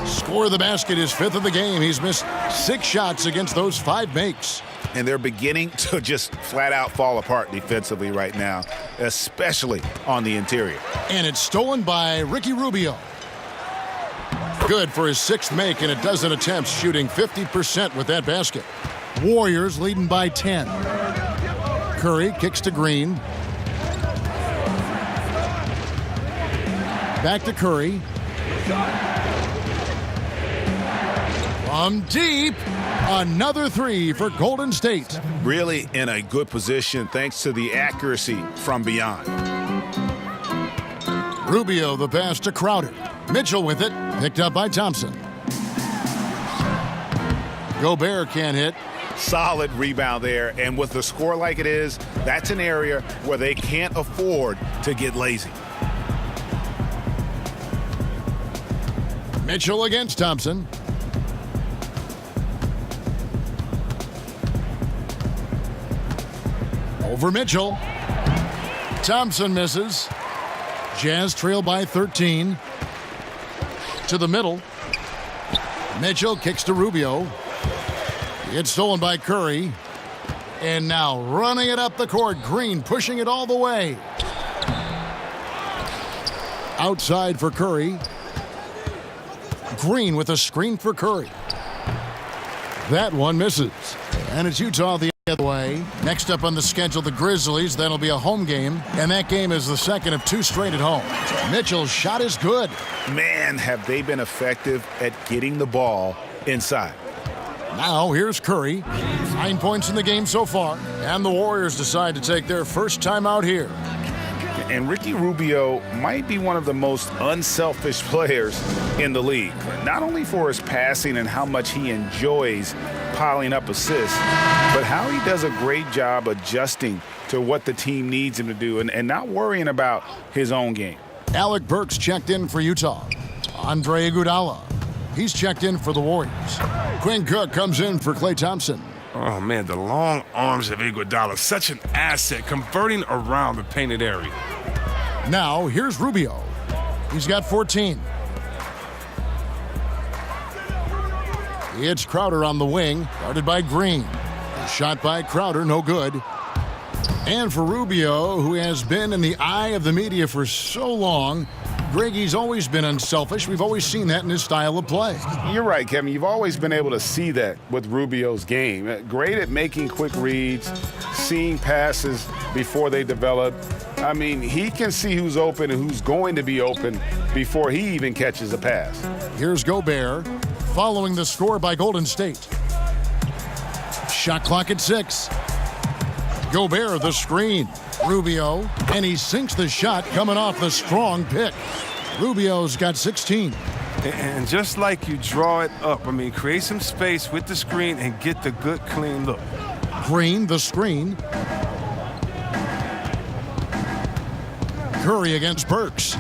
Score the basket, his 5th of the game. He's missed 6 shots against those 5 makes. And they're beginning to just flat out fall apart defensively right now, especially on the interior. And it's stolen by Ricky Rubio. Good for his 6th make and a dozen attempts, shooting 50% with that basket. Warriors leading by 10. Curry kicks to Green. Back to Curry. From deep, another 3 for Golden State. Really in a good position thanks to the accuracy from beyond. Rubio the pass to Crowder. Mitchell with it, picked up by Thompson. Gobert can't hit. Solid rebound there, and with the score like it is, that's an area where they can't afford to get lazy. Mitchell against Thompson. Over Mitchell. Thompson misses. Jazz trail by 13. To the middle. Mitchell kicks to Rubio. It's stolen by Curry. And now running it up the court. Green pushing it all the way. Outside for Curry. Green with a screen for Curry. That one misses. And it's Utah the other way. Next up on the schedule, the Grizzlies. That'll be a home game. And that game is the second of 2 straight at home. Mitchell's shot is good. Man, have they been effective at getting the ball inside. Now here's Curry. 9 points in the game so far. And the Warriors decide to take their first time out here. And Ricky Rubio might be one of the most unselfish players in the league. Not only for his passing and how much he enjoys piling up assists, but how he does a great job adjusting to what the team needs him to do and not worrying about his own game. Alec Burks checked in for Utah. Andre Iguodala, he's checked in for the Warriors. Quinn Cook comes in for Klay Thompson. Oh, man, the long arms of Iguodala, such an asset, converting around the painted area. Now, here's Rubio. He's got 14. It's Crowder on the wing, guarded by Green. A shot by Crowder, no good. And for Rubio, who has been in the eye of the media for so long, Greg, he's always been unselfish. We've always seen that in his style of play. You're right, Kevin. You've always been able to see that with Rubio's game. Great at making quick reads, seeing passes before they develop. I mean, he can see who's open and who's going to be open before he even catches a pass. Here's Gobert, following the score by Golden State. Shot clock at 6. Gobert the screen. Rubio, and he sinks the shot coming off the strong pick. Rubio's got 16. And just like you draw it up, I mean, create some space with the screen and get the good, clean look. Green, the screen. Curry against Burks.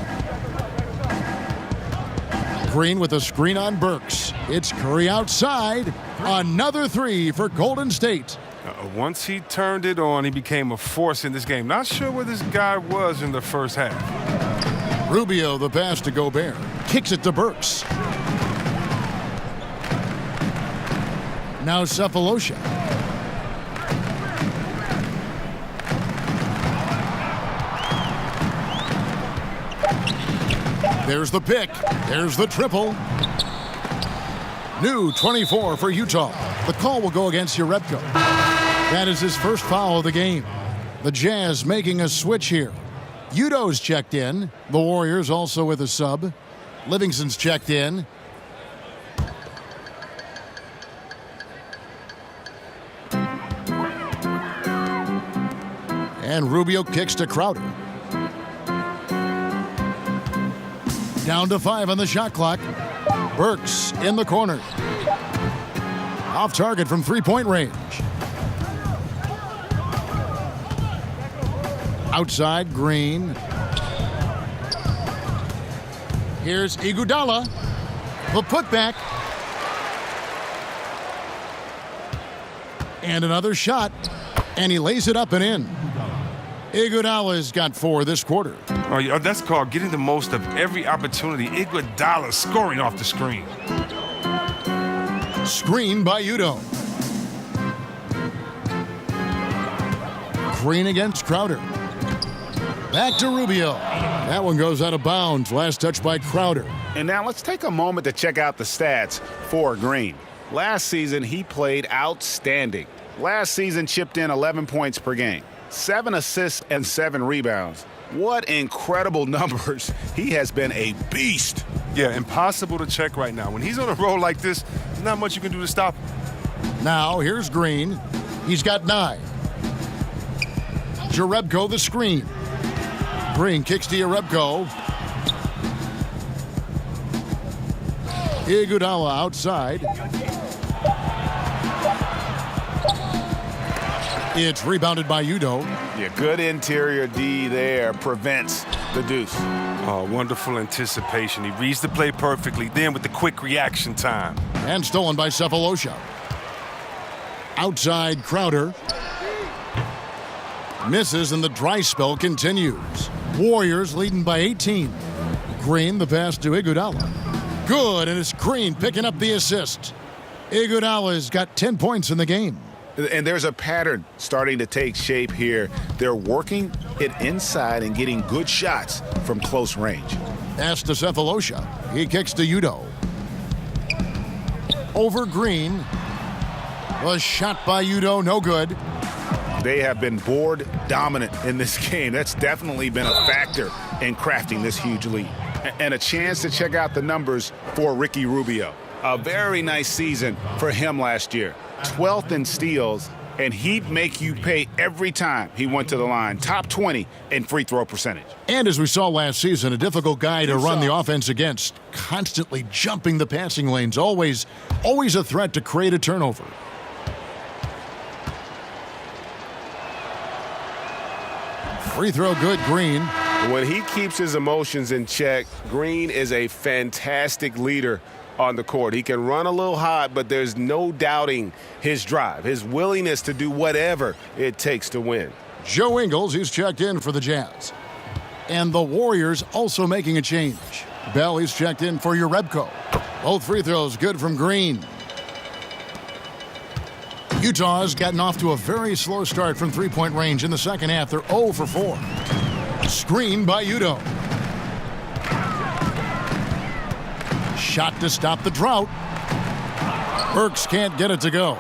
Green with a screen on Burks. It's Curry outside. Another 3 for Golden State. Once he turned it on, he became a force in this game. Not sure where this guy was in the first half. Rubio, the pass to Gobert. Kicks it to Burks. Now Cephalosha. There's the pick. There's the triple. New 24 for Utah. The call will go against Jerebko. That is his first foul of the game. The Jazz making a switch here. Udo's checked in. The Warriors also with a sub. Livingston's checked in. And Rubio kicks to Crowder. Down to 5 on the shot clock. Burks in the corner. Off target from three-point range. Outside, Green. Here's Iguodala. The putback. And another shot. And he lays it up and in. Iguodala's got 4 this quarter. Oh, yeah, that's called getting the most of every opportunity. Iguodala scoring off the screen. Screen by Udo. Green against Crowder. Back to Rubio. That one goes out of bounds. Last touch by Crowder. And now let's take a moment to check out the stats for Green. Last season, he played outstanding. Last season, chipped in 11 points per game, 7 assists and 7 rebounds. What incredible numbers. He has been a beast. Yeah, impossible to check right now. When he's on a roll like this, there's not much you can do to stop him. Now, here's Green. He's got 9. Jerebko the screen. Green kicks to Jerebko. Iguodala outside. It's rebounded by Udo. Yeah, good interior D there. Prevents the deuce. Oh, wonderful anticipation. He reads the play perfectly, then with the quick reaction time. And stolen by Cephalosha. Outside Crowder. Misses and the dry spell continues. Warriors leading by 18. Green the pass to Iguodala. Good, and it's Green picking up the assist. Iguodala's got 10 points in the game. And there's a pattern starting to take shape here. They're working it inside and getting good shots from close range. Pass to Cephalosha. He kicks to Udo. Over Green. A shot by Udo, no good. They have been board dominant in this game. That's definitely been a factor in crafting this huge lead. And a chance to check out the numbers for Ricky Rubio. A very nice season for him last year. 12th in steals, and he'd make you pay every time he went to the line. Top 20 in free throw percentage. And as we saw last season, a difficult guy to run the offense against. Constantly jumping the passing lanes. Always a threat to create a turnover. Free throw good, Green. When he keeps his emotions in check, Green is a fantastic leader on the court. He can run a little hot, but there's no doubting his drive, his willingness to do whatever it takes to win. Joe Ingles, he's checked in for the Jazz. And the Warriors also making a change. Bell, he's checked in for Jerebko. Both free throws good from Green. Utah has gotten off to a very slow start from three-point range in the second half. They're 0 for 4. Screen by Udo. Shot to stop the drought. Burks can't get it to go.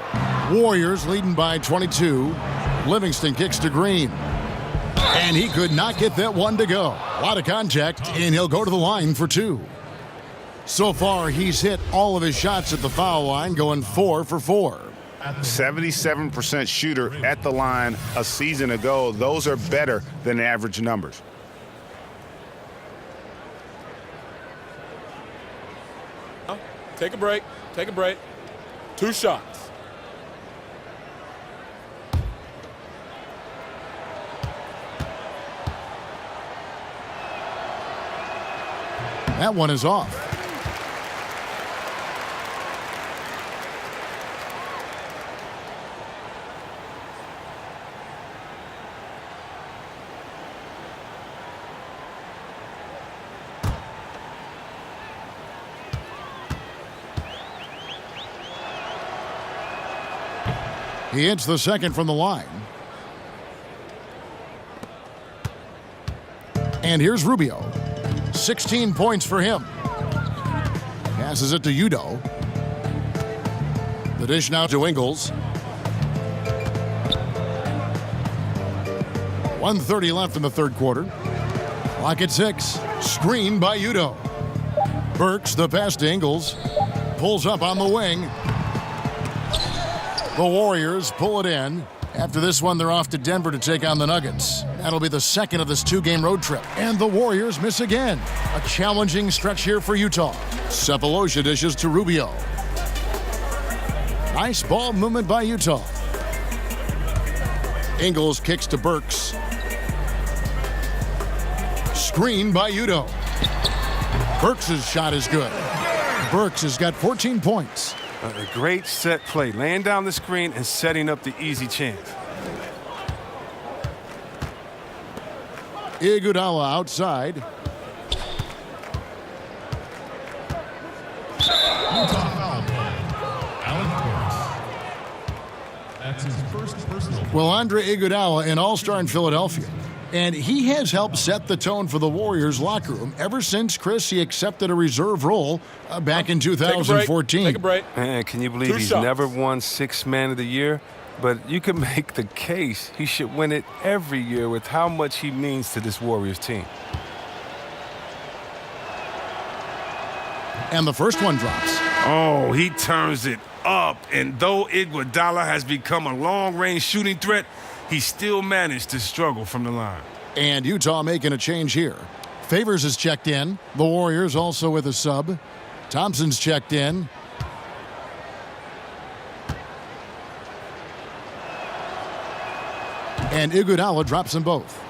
Warriors leading by 22. Livingston kicks to Green. And he could not get that one to go. A lot of contact, and he'll go to the line for 2. So far, he's hit all of his shots at the foul line, going 4 for 4. 77% shooter at the line a season ago. Those are better than average numbers. Take a break. Take a break. 2 shots. That one is off. He hits the second from the line. And here's Rubio. 16 points for him. Passes it to Udo. The dish now to Ingles. 1:30 left in the third quarter. Clock at 6. Screen by Udo. Burks, the pass to Ingles. Pulls up on the wing. The Warriors pull it in. After this one, they're off to Denver to take on the Nuggets. That'll be the second of this two-game road trip. And the Warriors miss again. A challenging stretch here for Utah. Cephalosha dishes to Rubio. Nice ball movement by Utah. Ingles kicks to Burks. Screen by Udo. Burks' shot is good. Burks has got 14 points. A great set play, laying down the screen and setting up the easy chance. Iguodala outside. That's his first personal. Well, Andre Iguodala, an all-star in Philadelphia. And he has helped set the tone for the Warriors locker room ever since, Chris, he accepted a reserve role back in 2014. Take a break. Man, can you believe he's never won Sixth Man of the Year? But you can make the case he should win it every year with how much he means to this Warriors team. And the first one drops. Oh, he turns it up. And though Iguodala has become a long-range shooting threat, he still managed to struggle from the line. And Utah making a change here. Favors is checked in. The Warriors also with a sub. Thompson's checked in. And Iguodala drops them both.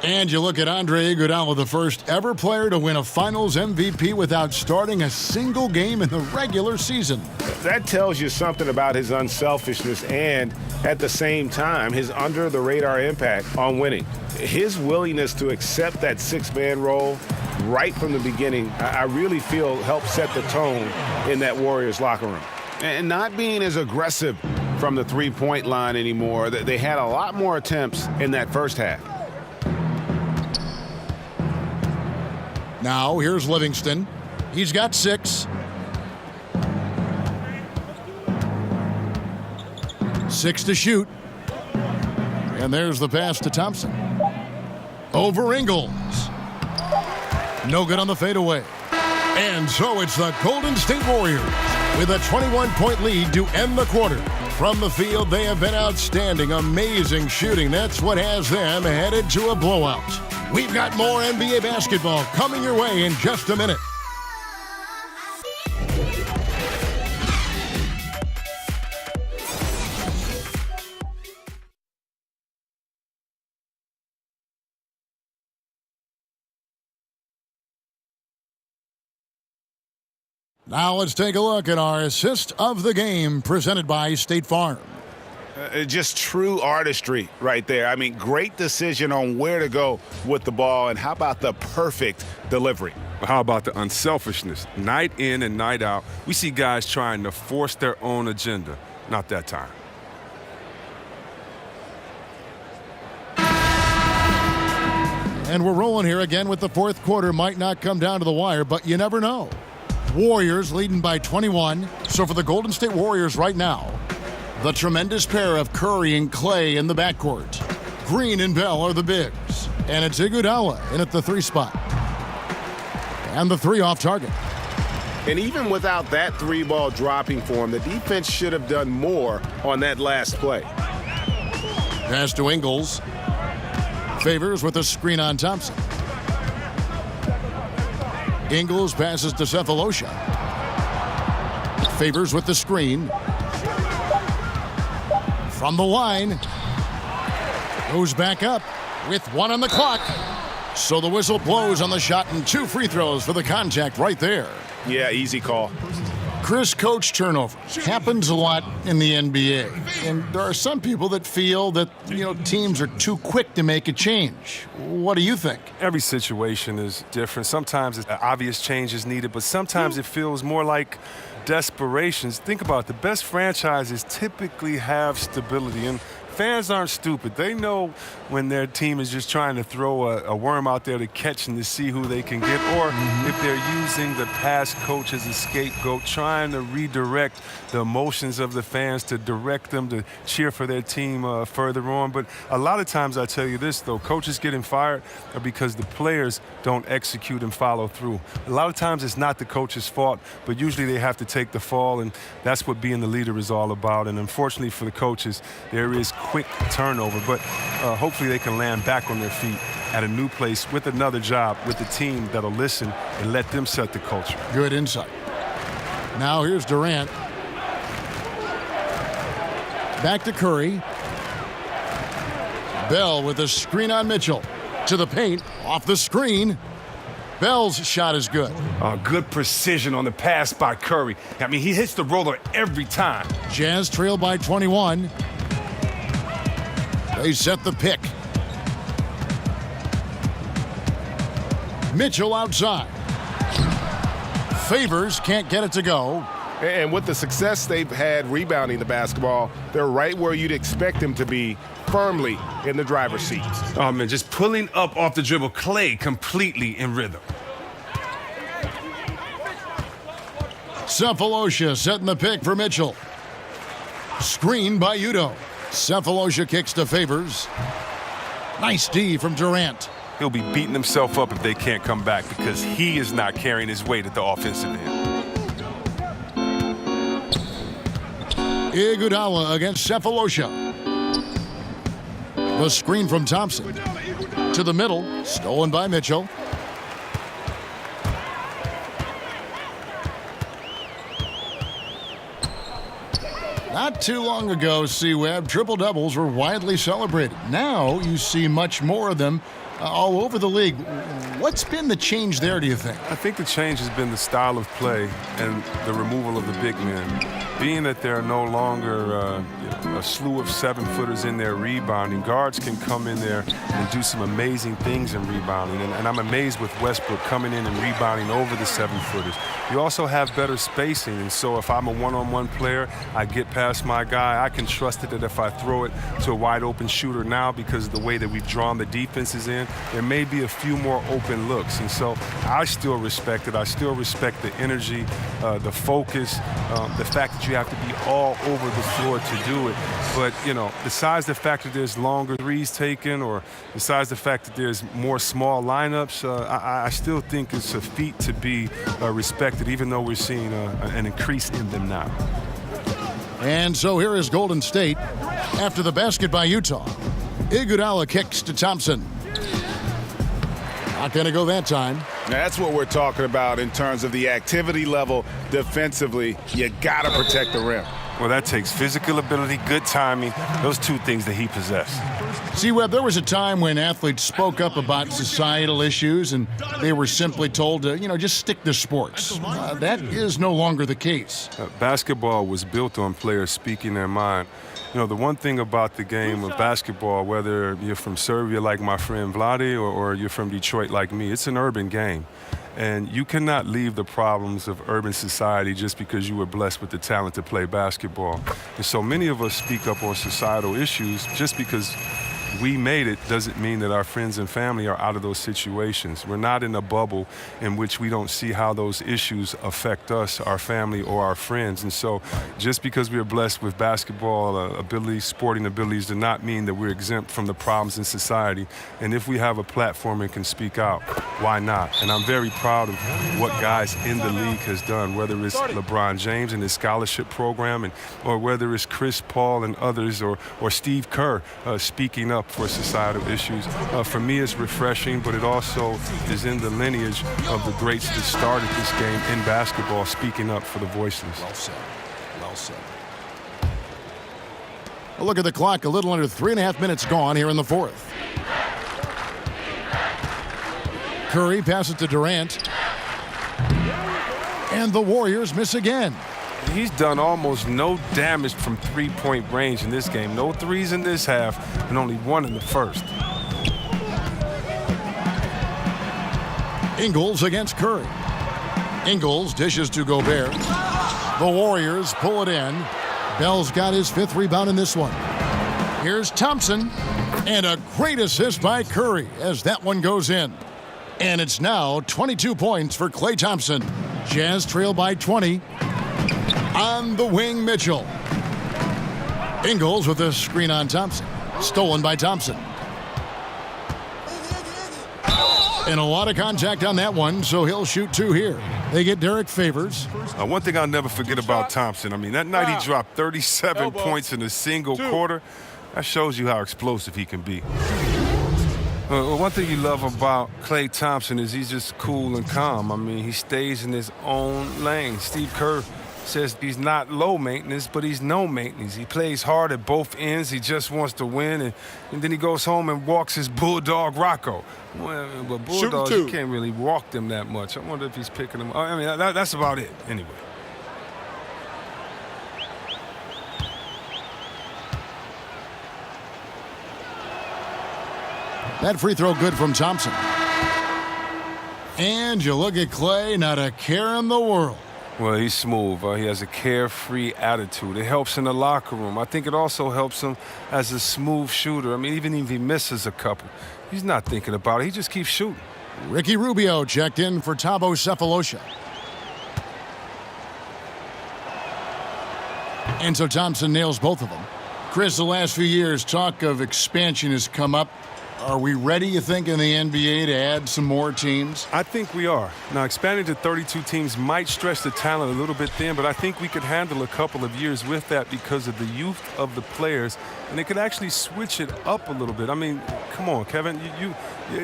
And you look at Andre Iguodala, the first ever player to win a Finals MVP without starting a single game in the regular season. That tells you something about his unselfishness and, at the same time, his under-the-radar impact on winning. His willingness to accept that six-man role right from the beginning, I really feel helped set the tone in that Warriors locker room. And not being as aggressive from the three-point line anymore. They had a lot more attempts in that first half. Now, here's Livingston. He's got 6. 6 to shoot. And there's the pass to Thompson. Over Ingles. No good on the fadeaway. And so it's the Golden State Warriors with a 21-point lead to end the quarter. From the field, they have been outstanding. Amazing shooting. That's what has them headed to a blowout. We've got more NBA basketball coming your way in just a minute. Now let's take a look at our assist of the game presented by State Farm. Just true artistry right there. I mean, great decision on where to go with the ball, and how about the perfect delivery? How about the unselfishness? Night in and night out, we see guys trying to force their own agenda. Not that time. And we're rolling here again with the fourth quarter. Might not come down to the wire, but you never know. Warriors leading by 21. So for the Golden State Warriors right now, the tremendous pair of Curry and Clay in the backcourt. Green and Bell are the bigs. And it's Iguodala in at the 3 spot. And the 3 off target. And even without that 3-ball dropping for him, the defense should have done more on that last play. Pass to Ingles. Favors with a screen on Thompson. Ingles passes to Cephalosha. Favors with the screen. From the line. Goes back up with 1 on the clock. So the whistle blows on the shot and 2 free throws for the contact right there. Yeah, easy call. Chris, coach turnovers happens a lot in the NBA. And there are some people that feel that, teams are too quick to make a change. What do you think? Every situation is different. Sometimes an obvious change is needed, but sometimes it feels more like desperation. Think about it. The best franchises typically have stability, and fans aren't stupid. They know when their team is just trying to throw a worm out there to catch and to see who they can get, or if they're using the past coach as a scapegoat, trying to redirect the emotions of the fans to direct them to cheer for their team further on. But a lot of times, I tell you this, though, coaches getting fired are because the players don't execute and follow through. A lot of times it's not the coach's fault, but usually they have to take the fall, and that's what being the leader is all about. And unfortunately for the coaches, there is quick turnover, but hopefully they can land back on their feet at a new place with another job, with a team that'll listen and let them set the culture. Good insight. Now here's Durant. Back to Curry. Bell with a screen on Mitchell. To the paint, off the screen. Bell's shot is good. Good precision on the pass by Curry. I mean, he hits the roller every time. Jazz trail by 21. They set the pick. Mitchell outside. Favors can't get it to go. And with the success they've had rebounding the basketball, they're right where you'd expect them to be, firmly in the driver's seat. Oh, man, just pulling up off the dribble. Clay completely in rhythm. Cephalosha setting the pick for Mitchell. Screen by Udo. Cephalosha kicks to Favors. Nice D from Durant. He'll be beating himself up if they can't come back because he is not carrying his weight at the offensive end. Iguodala against Cephalosha. The screen from Thompson. To the middle, stolen by Mitchell. Not too long ago, C-Web, triple-doubles were widely celebrated. Now you see much more of them all over the league. What's been the change there, do you think? I think the change has been the style of play and the removal of the big men. Being that there are no longer a slew of 7-footers in there rebounding, guards can come in there and do some amazing things in rebounding. And I'm amazed with Westbrook coming in and rebounding over the 7-footers. You also have better spacing, and so if I'm a one-on-one player, I get past my guy, I can trust it that if I throw it to a wide-open shooter now, because of the way that we've drawn the defenses in, there may be a few more open looks. And so I still respect it. I still respect the energy, the focus, the fact that you have to be all over the floor to do it. But, you know, besides the fact that there's longer threes taken, or besides the fact that there's more small lineups, I still think it's a feat to be respected, even though we're seeing an increase in them now. And so here is Golden State after the basket by Utah. Iguodala kicks to Thompson. Not going to go that time. Now that's what we're talking about in terms of the activity level defensively. You got to protect the rim. Well, that takes physical ability, good timing, those two things that he possessed. C-Web, there was a time when athletes spoke up about societal issues and they were simply told to, just stick to sports. That is no longer the case. Basketball was built on players speaking their mind. The one thing about the game of basketball, whether you're from Serbia like my friend Vlade or you're from Detroit like me, it's an urban game. And you cannot leave the problems of urban society just because you were blessed with the talent to play basketball. And so many of us speak up on societal issues just because we made it doesn't mean that our friends and family are out of those situations. We're not in a bubble in which we don't see how those issues affect us, our family, or our friends. And so just because we are blessed with basketball abilities, sporting abilities, does not mean that we're exempt from the problems in society. And if we have a platform and can speak out, why not? And I'm very proud of what guys in the league has done, whether it's LeBron James and his scholarship program, or whether it's Chris Paul and others, or Steve Kerr speaking up for societal issues. For me, it's refreshing, but it also is in the lineage of the greats that started this game in basketball, speaking up for the voiceless. Well said. Well said. A look at the clock, a little under 3.5 minutes gone here in the fourth. Curry passes to Durant. And the Warriors miss again. He's done almost no damage from three-point range in this game. No threes in this half, and only one in the first. Ingles against Curry. Ingles dishes to Gobert. The Warriors pull it in. Bell's got his 5th rebound in this one. Here's Thompson, and a great assist by Curry as that one goes in. And it's now 22 points for Klay Thompson. Jazz trail by 20. On the wing, Mitchell. Ingles with a screen on Thompson. Stolen by Thompson. And a lot of contact on that one, so he'll shoot 2 here. They get Derek Favors. One thing I'll never forget about Thompson, I mean, that night he dropped 37 points in a single quarter. That shows you how explosive he can be. Well, one thing you love about Klay Thompson is he's just cool and calm. I mean, he stays in his own lane. Steve Kerr says he's not low maintenance, but he's no maintenance. He plays hard at both ends. He just wants to win, and then he goes home and walks his bulldog Rocco. Well, but bulldogs, you can't really walk them that much. I wonder if he's picking them up. I mean, that's about it anyway. That free throw good from Thompson. And you look at Klay, not a care in the world. Well, he's smooth. He has a carefree attitude. It helps in the locker room. I think it also helps him as a smooth shooter. I mean, even if he misses a couple, he's not thinking about it. He just keeps shooting. Ricky Rubio checked in for Thabo Cephalosha. And so Thompson nails both of them. Chris, the last few years, talk of expansion has come up. Are we ready, you think, in the NBA to add some more teams? I think we are. Now, expanding to 32 teams might stretch the talent a little bit thin, but I think we could handle a couple of years with that because of the youth of the players, and it could actually switch it up a little bit. I mean, come on, Kevin.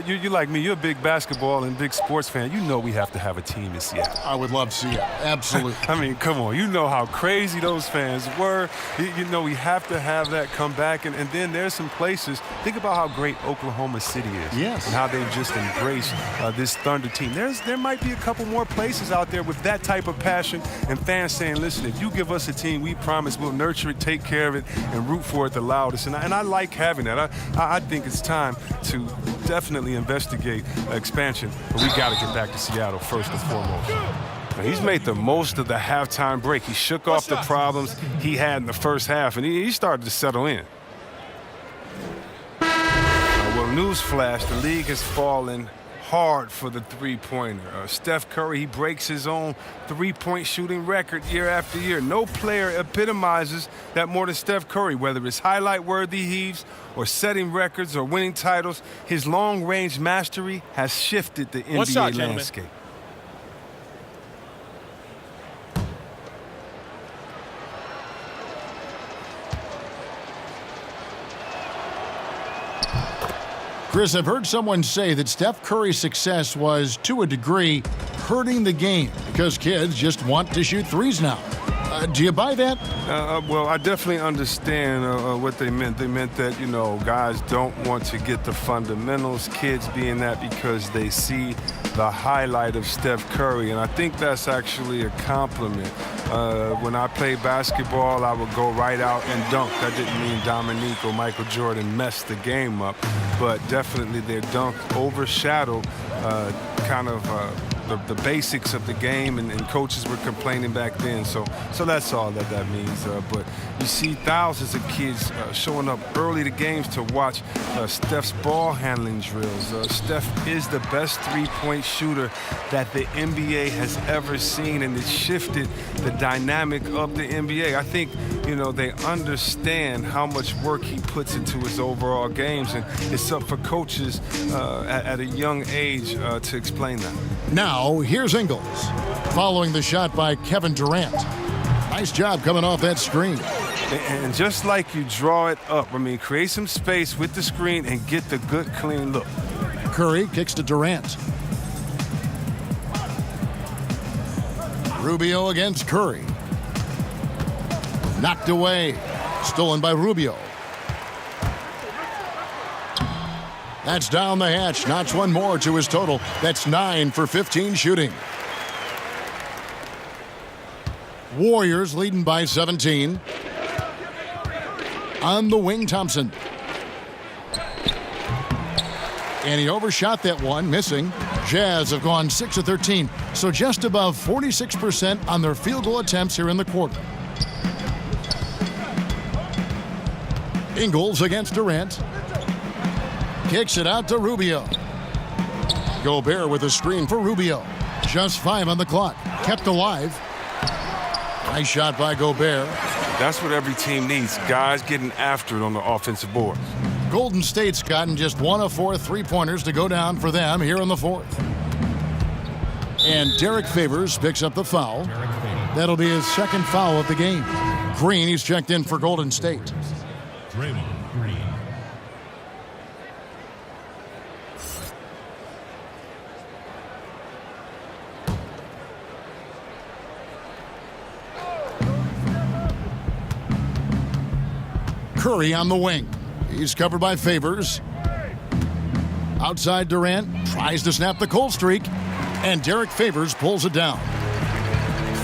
You like me. You're a big basketball and big sports fan. You know we have to have a team in Seattle. I would love to see it. Absolutely. I mean, come on. You know how crazy those fans were. You know we have to have that come back, and then there's some places. Think about how great Oklahoma City is. Yes. And how they've just embraced this Thunder team. There might be a couple more places out there with that type of passion and fans saying, listen, if you give us a team, we promise we'll nurture it, take care of it, and root for it the loudest. And I like having that. I think it's time to definitely investigate expansion, but we got to get back to Seattle first and foremost. Now, he's made the most of the halftime break. He shook off the problems he had in the first half, and he started to settle in. Well, newsflash, the league has fallen hard for the three-pointer. Steph Curry, he breaks his own three-point shooting record year after year. No player epitomizes that more than Steph Curry, whether it's highlight-worthy heaves or setting records or winning titles. His long-range mastery has shifted the NBA landscape. Chris, I've heard someone say that Steph Curry's success was, to a degree, hurting the game because kids just want to shoot threes now. Do you buy that? Well, I definitely understand what they meant. They meant that, guys don't want to get the fundamentals, kids being that because they see the highlight of Steph Curry, and I think that's actually a compliment. When I played basketball, I would go right out and dunk. That didn't mean Dominique or Michael Jordan messed the game up, but definitely their dunk overshadowed the basics of the game, and coaches were complaining back then. So that's all that means. But you see thousands of kids showing up early to games to watch Steph's ball handling drills. Steph is the best three-point shooter that the NBA has ever seen, and it shifted the dynamic of the NBA. I think, they understand how much work he puts into his overall games, and it's up for coaches at a young age to explain that. Now, here's Ingles, following the shot by Kevin Durant. Nice job coming off that screen. And just like you draw it up, create some space with the screen and get the good, clean look. Curry kicks to Durant. Rubio against Curry. Knocked away. Stolen by Rubio. That's down the hatch. Notch one more to his total. That's 9 for 15 shooting. Warriors leading by 17. On the wing, Thompson. And he overshot that one, missing. Jazz have gone 6 of 13, so just above 46% on their field goal attempts here in the quarter. Ingles against Durant. Kicks it out to Rubio. Gobert with a screen for Rubio. Just 5 on the clock. Kept alive. Nice shot by Gobert. That's what every team needs, guys getting after it on the offensive board. Golden State's gotten just 1 of 4 3-pointers to go down for them here in the fourth. And Derek Favors picks up the foul. That'll be his second foul of the game. Green, he's checked in for Golden State. Draymond Green. Curry on the wing. He's covered by Favors. Outside Durant tries to snap the cold streak, and Derek Favors pulls it down.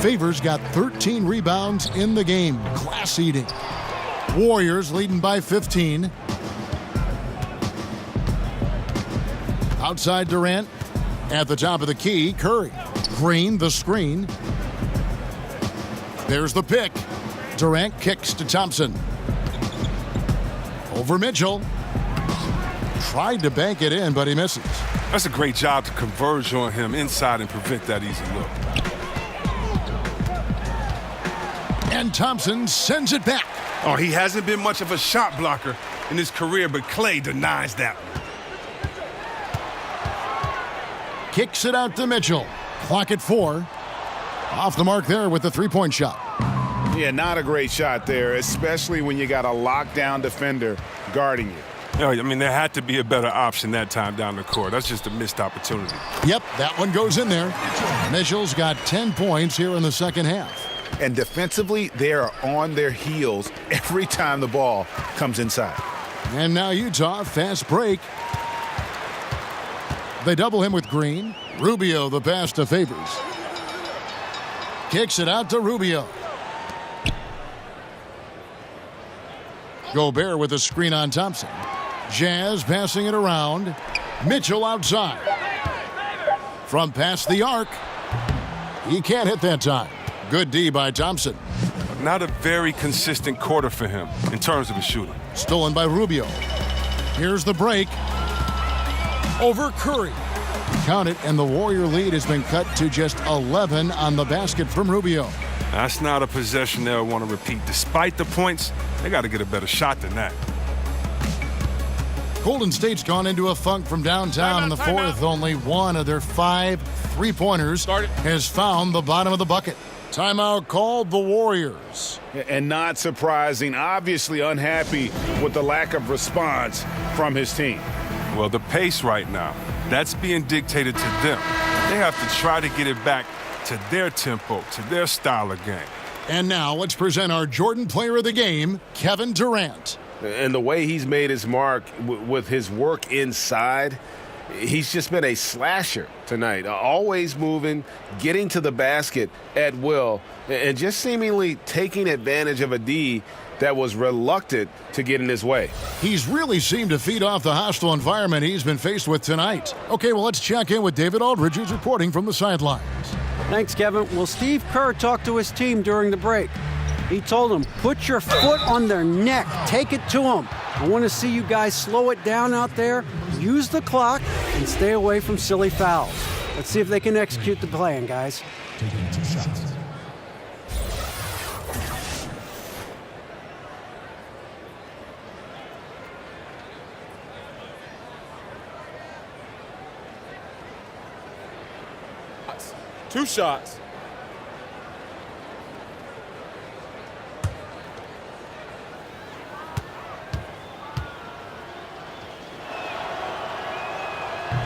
Favors got 13 rebounds in the game. Class eating. Warriors leading by 15. Outside Durant. At the top of the key, Curry. Green, the screen. There's the pick. Durant kicks to Thompson. Over Mitchell. Tried to bank it in, but he misses. That's a great job to converge on him inside and prevent that easy look. And Thompson sends it back. Oh, he hasn't been much of a shot blocker in his career, but Clay denies that one. Kicks it out to Mitchell. Clock at 4. Off the mark there with the three-point shot. Yeah, not a great shot there, especially when you got a lockdown defender guarding you. Yeah, I mean, there had to be a better option that time down the court. That's just a missed opportunity. Yep, that one goes in there. Mitchell's got 10 points here in the second half. And defensively, they are on their heels every time the ball comes inside. And now Utah, fast break. They double him with Green. Rubio, the pass to Favors. Kicks it out to Rubio. Gobert with a screen on Thompson. Jazz passing it around. Mitchell outside. From past the arc. He can't hit that time. Good D by Thompson. Not a very consistent quarter for him in terms of his shooting. Stolen by Rubio. Here's the break. Over Curry. Count it, and the Warrior lead has been cut to just 11 on the basket from Rubio. That's not a possession they'll want to repeat. Despite the points, they got to get a better shot than that. Golden State's gone into a funk from downtown in the fourth. Only one of their 5 3-pointers has found the bottom of the bucket. Timeout called the Warriors. And not surprising, obviously unhappy with the lack of response from his team. Well, the pace right now, that's being dictated to them. They have to try to get it back to their tempo, to their style of game. And now let's present our Jordan Player of the Game, Kevin Durant. And the way he's made his mark with his work inside, he's just been a slasher tonight. Always moving, getting to the basket at will, and just seemingly taking advantage of a D that was reluctant to get in his way. He's really seemed to feed off the hostile environment he's been faced with tonight. Okay, well, let's check in with David Aldridge, who's reporting from the sidelines. Thanks, Kevin. Well, Steve Kerr talked to his team during the break. He told them, put your foot on their neck. Take it to them. I want to see you guys slow it down out there, use the clock, and stay away from silly fouls. Let's see if they can execute the plan, guys. Taking 2 shots. Two shots.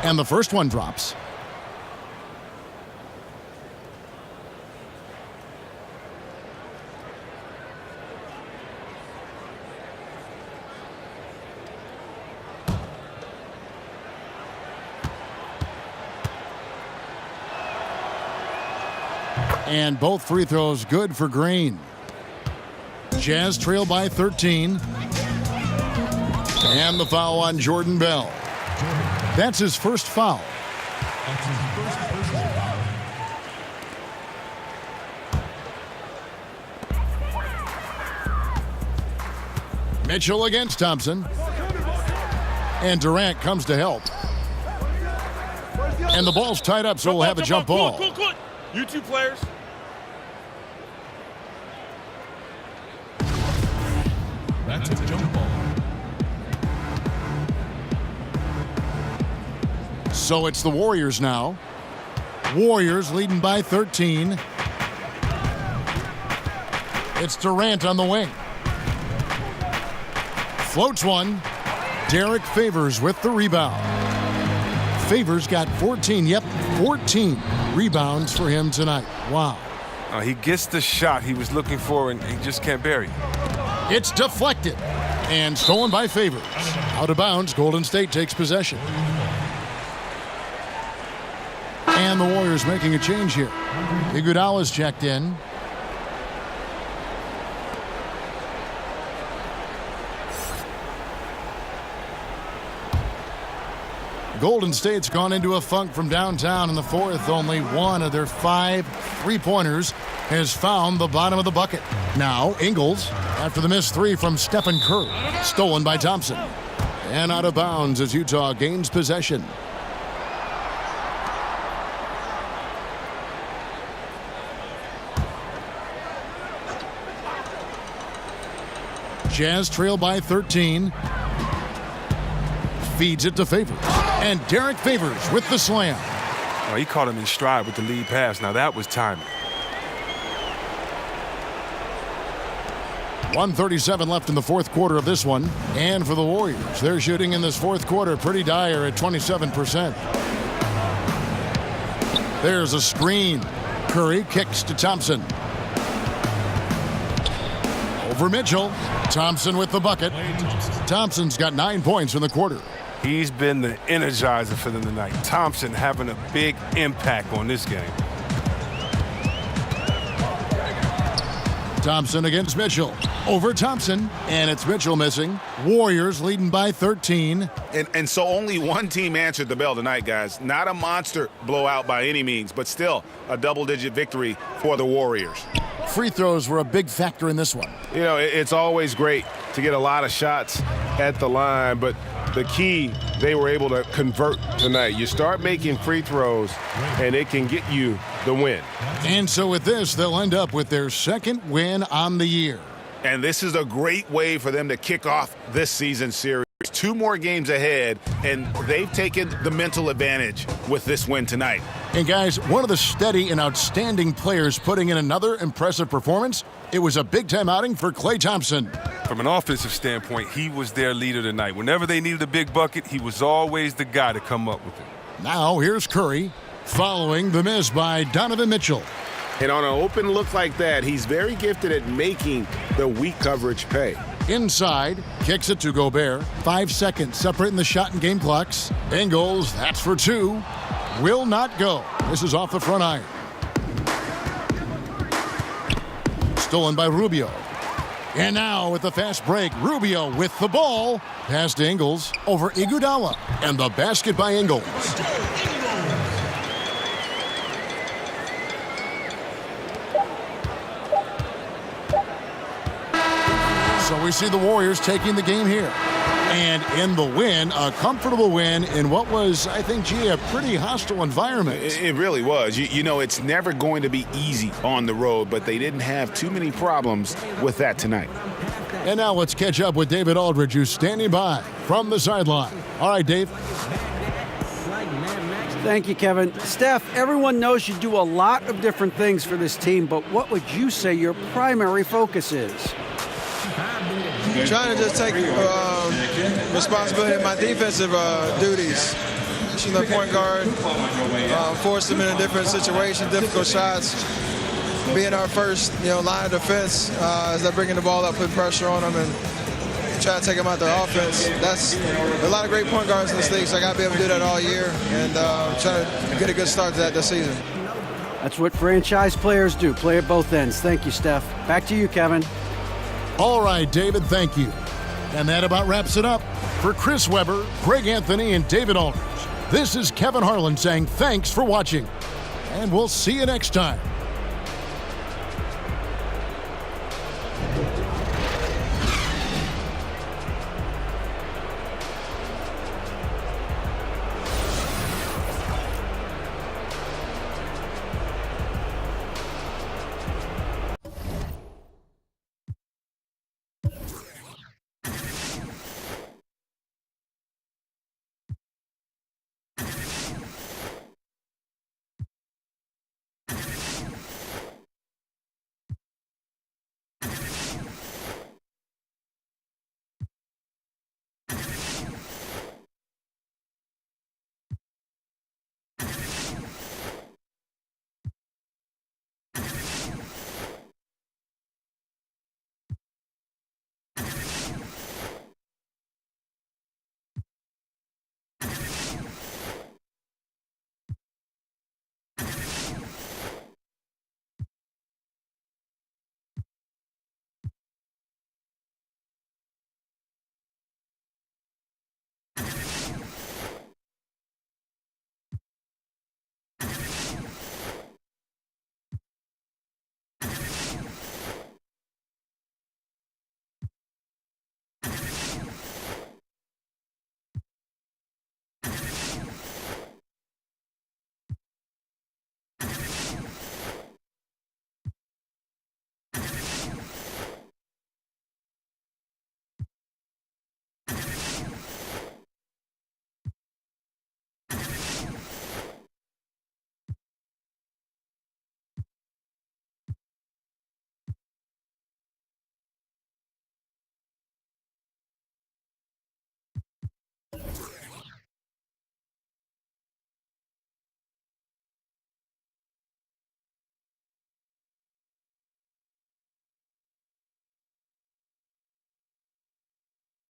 And the first one drops. And both free throws good for Green. Jazz trail by 13. And the foul on Jordan Bell. That's his first foul. That's his first personal foul. Mitchell against Thompson. And Durant comes to help. And the ball's tied up, so we'll have a jump ball. You two players. That's a jump ball. So it's the Warriors now. Warriors leading by 13. It's Durant on the wing. Floats one. Derek Favors with the rebound. Favors got 14 rebounds for him tonight. Wow. He gets the shot he was looking for, and he just can't bury it. It's deflected and stolen by Favors. Out of bounds, Golden State takes possession. And the Warriors making a change here. Iguodala's checked in. Golden State's gone into a funk from downtown in the fourth. Only one of their 5 3-pointers has found the bottom of the bucket. Now Ingles, after the missed 3 from Stephen Curry, stolen by Thompson. And out of bounds as Utah gains possession. Jazz trail by 13. Feeds it to Favors. And Derek Favors with the slam. Oh, he caught him in stride with the lead pass. Now that was timing. 1:37 left in the fourth quarter of this one. And for the Warriors, they're shooting in this fourth quarter pretty dire at 27%. There's a screen. Curry kicks to Thompson. Over Mitchell. Thompson with the bucket. Thompson's got 9 points in the quarter. He's been the energizer for them tonight. Thompson having a big impact on this game. Thompson against Mitchell. Over Thompson, and it's Mitchell missing. Warriors leading by 13. And so only one team answered the bell tonight, guys. Not a monster blowout by any means, but still a double-digit victory for the Warriors. Free throws were a big factor in this one. You know, it's always great to get a lot of shots at the line, but the key, they were able to convert tonight. You start making free throws, and it can get you the win. And so with this, they'll end up with their second win on the year. And this is a great way for them to kick off this season series. 2 more games ahead, and they've taken the mental advantage with this win tonight. And guys, one of the steady and outstanding players putting in another impressive performance, it was a big-time outing for Klay Thompson. From an offensive standpoint, he was their leader tonight. Whenever they needed a big bucket, he was always the guy to come up with it. Now here's Curry, following the miss by Donovan Mitchell. And on an open look like that, he's very gifted at making the weak coverage pay. Inside, kicks it to Gobert. 5 seconds separating the shot and game clocks. Ingles, that's for 2. Will not go. This is off the front iron. Stolen by Rubio. And now with the fast break, Rubio with the ball. Pass to Ingles over Iguodala. And the basket by Ingles. So we see the Warriors taking the game here. And in the win, a comfortable win in what was, I think, a pretty hostile environment. It really was. You know, it's never going to be easy on the road, but they didn't have too many problems with that tonight. And now let's catch up with David Aldridge, who's standing by from the sideline. All right, Dave. Thank you, Kevin. Steph, everyone knows you do a lot of different things for this team, but what would you say your primary focus is? Trying to just take responsibility of my defensive duties. She's the point guard, force them in a different situation, difficult shots. Being our first, line of defense as they're bringing the ball up, put pressure on them, and try to take them out their offense. That's a lot of great point guards in this league, so I got to be able to do that all year and try to get a good start to that this season. That's what franchise players do, play at both ends. Thank you, Steph. Back to you, Kevin. All right, David, thank you. And that about wraps it up. For Chris Webber, Greg Anthony, and David Aldridge, this is Kevin Harlan saying thanks for watching. And we'll see you next time.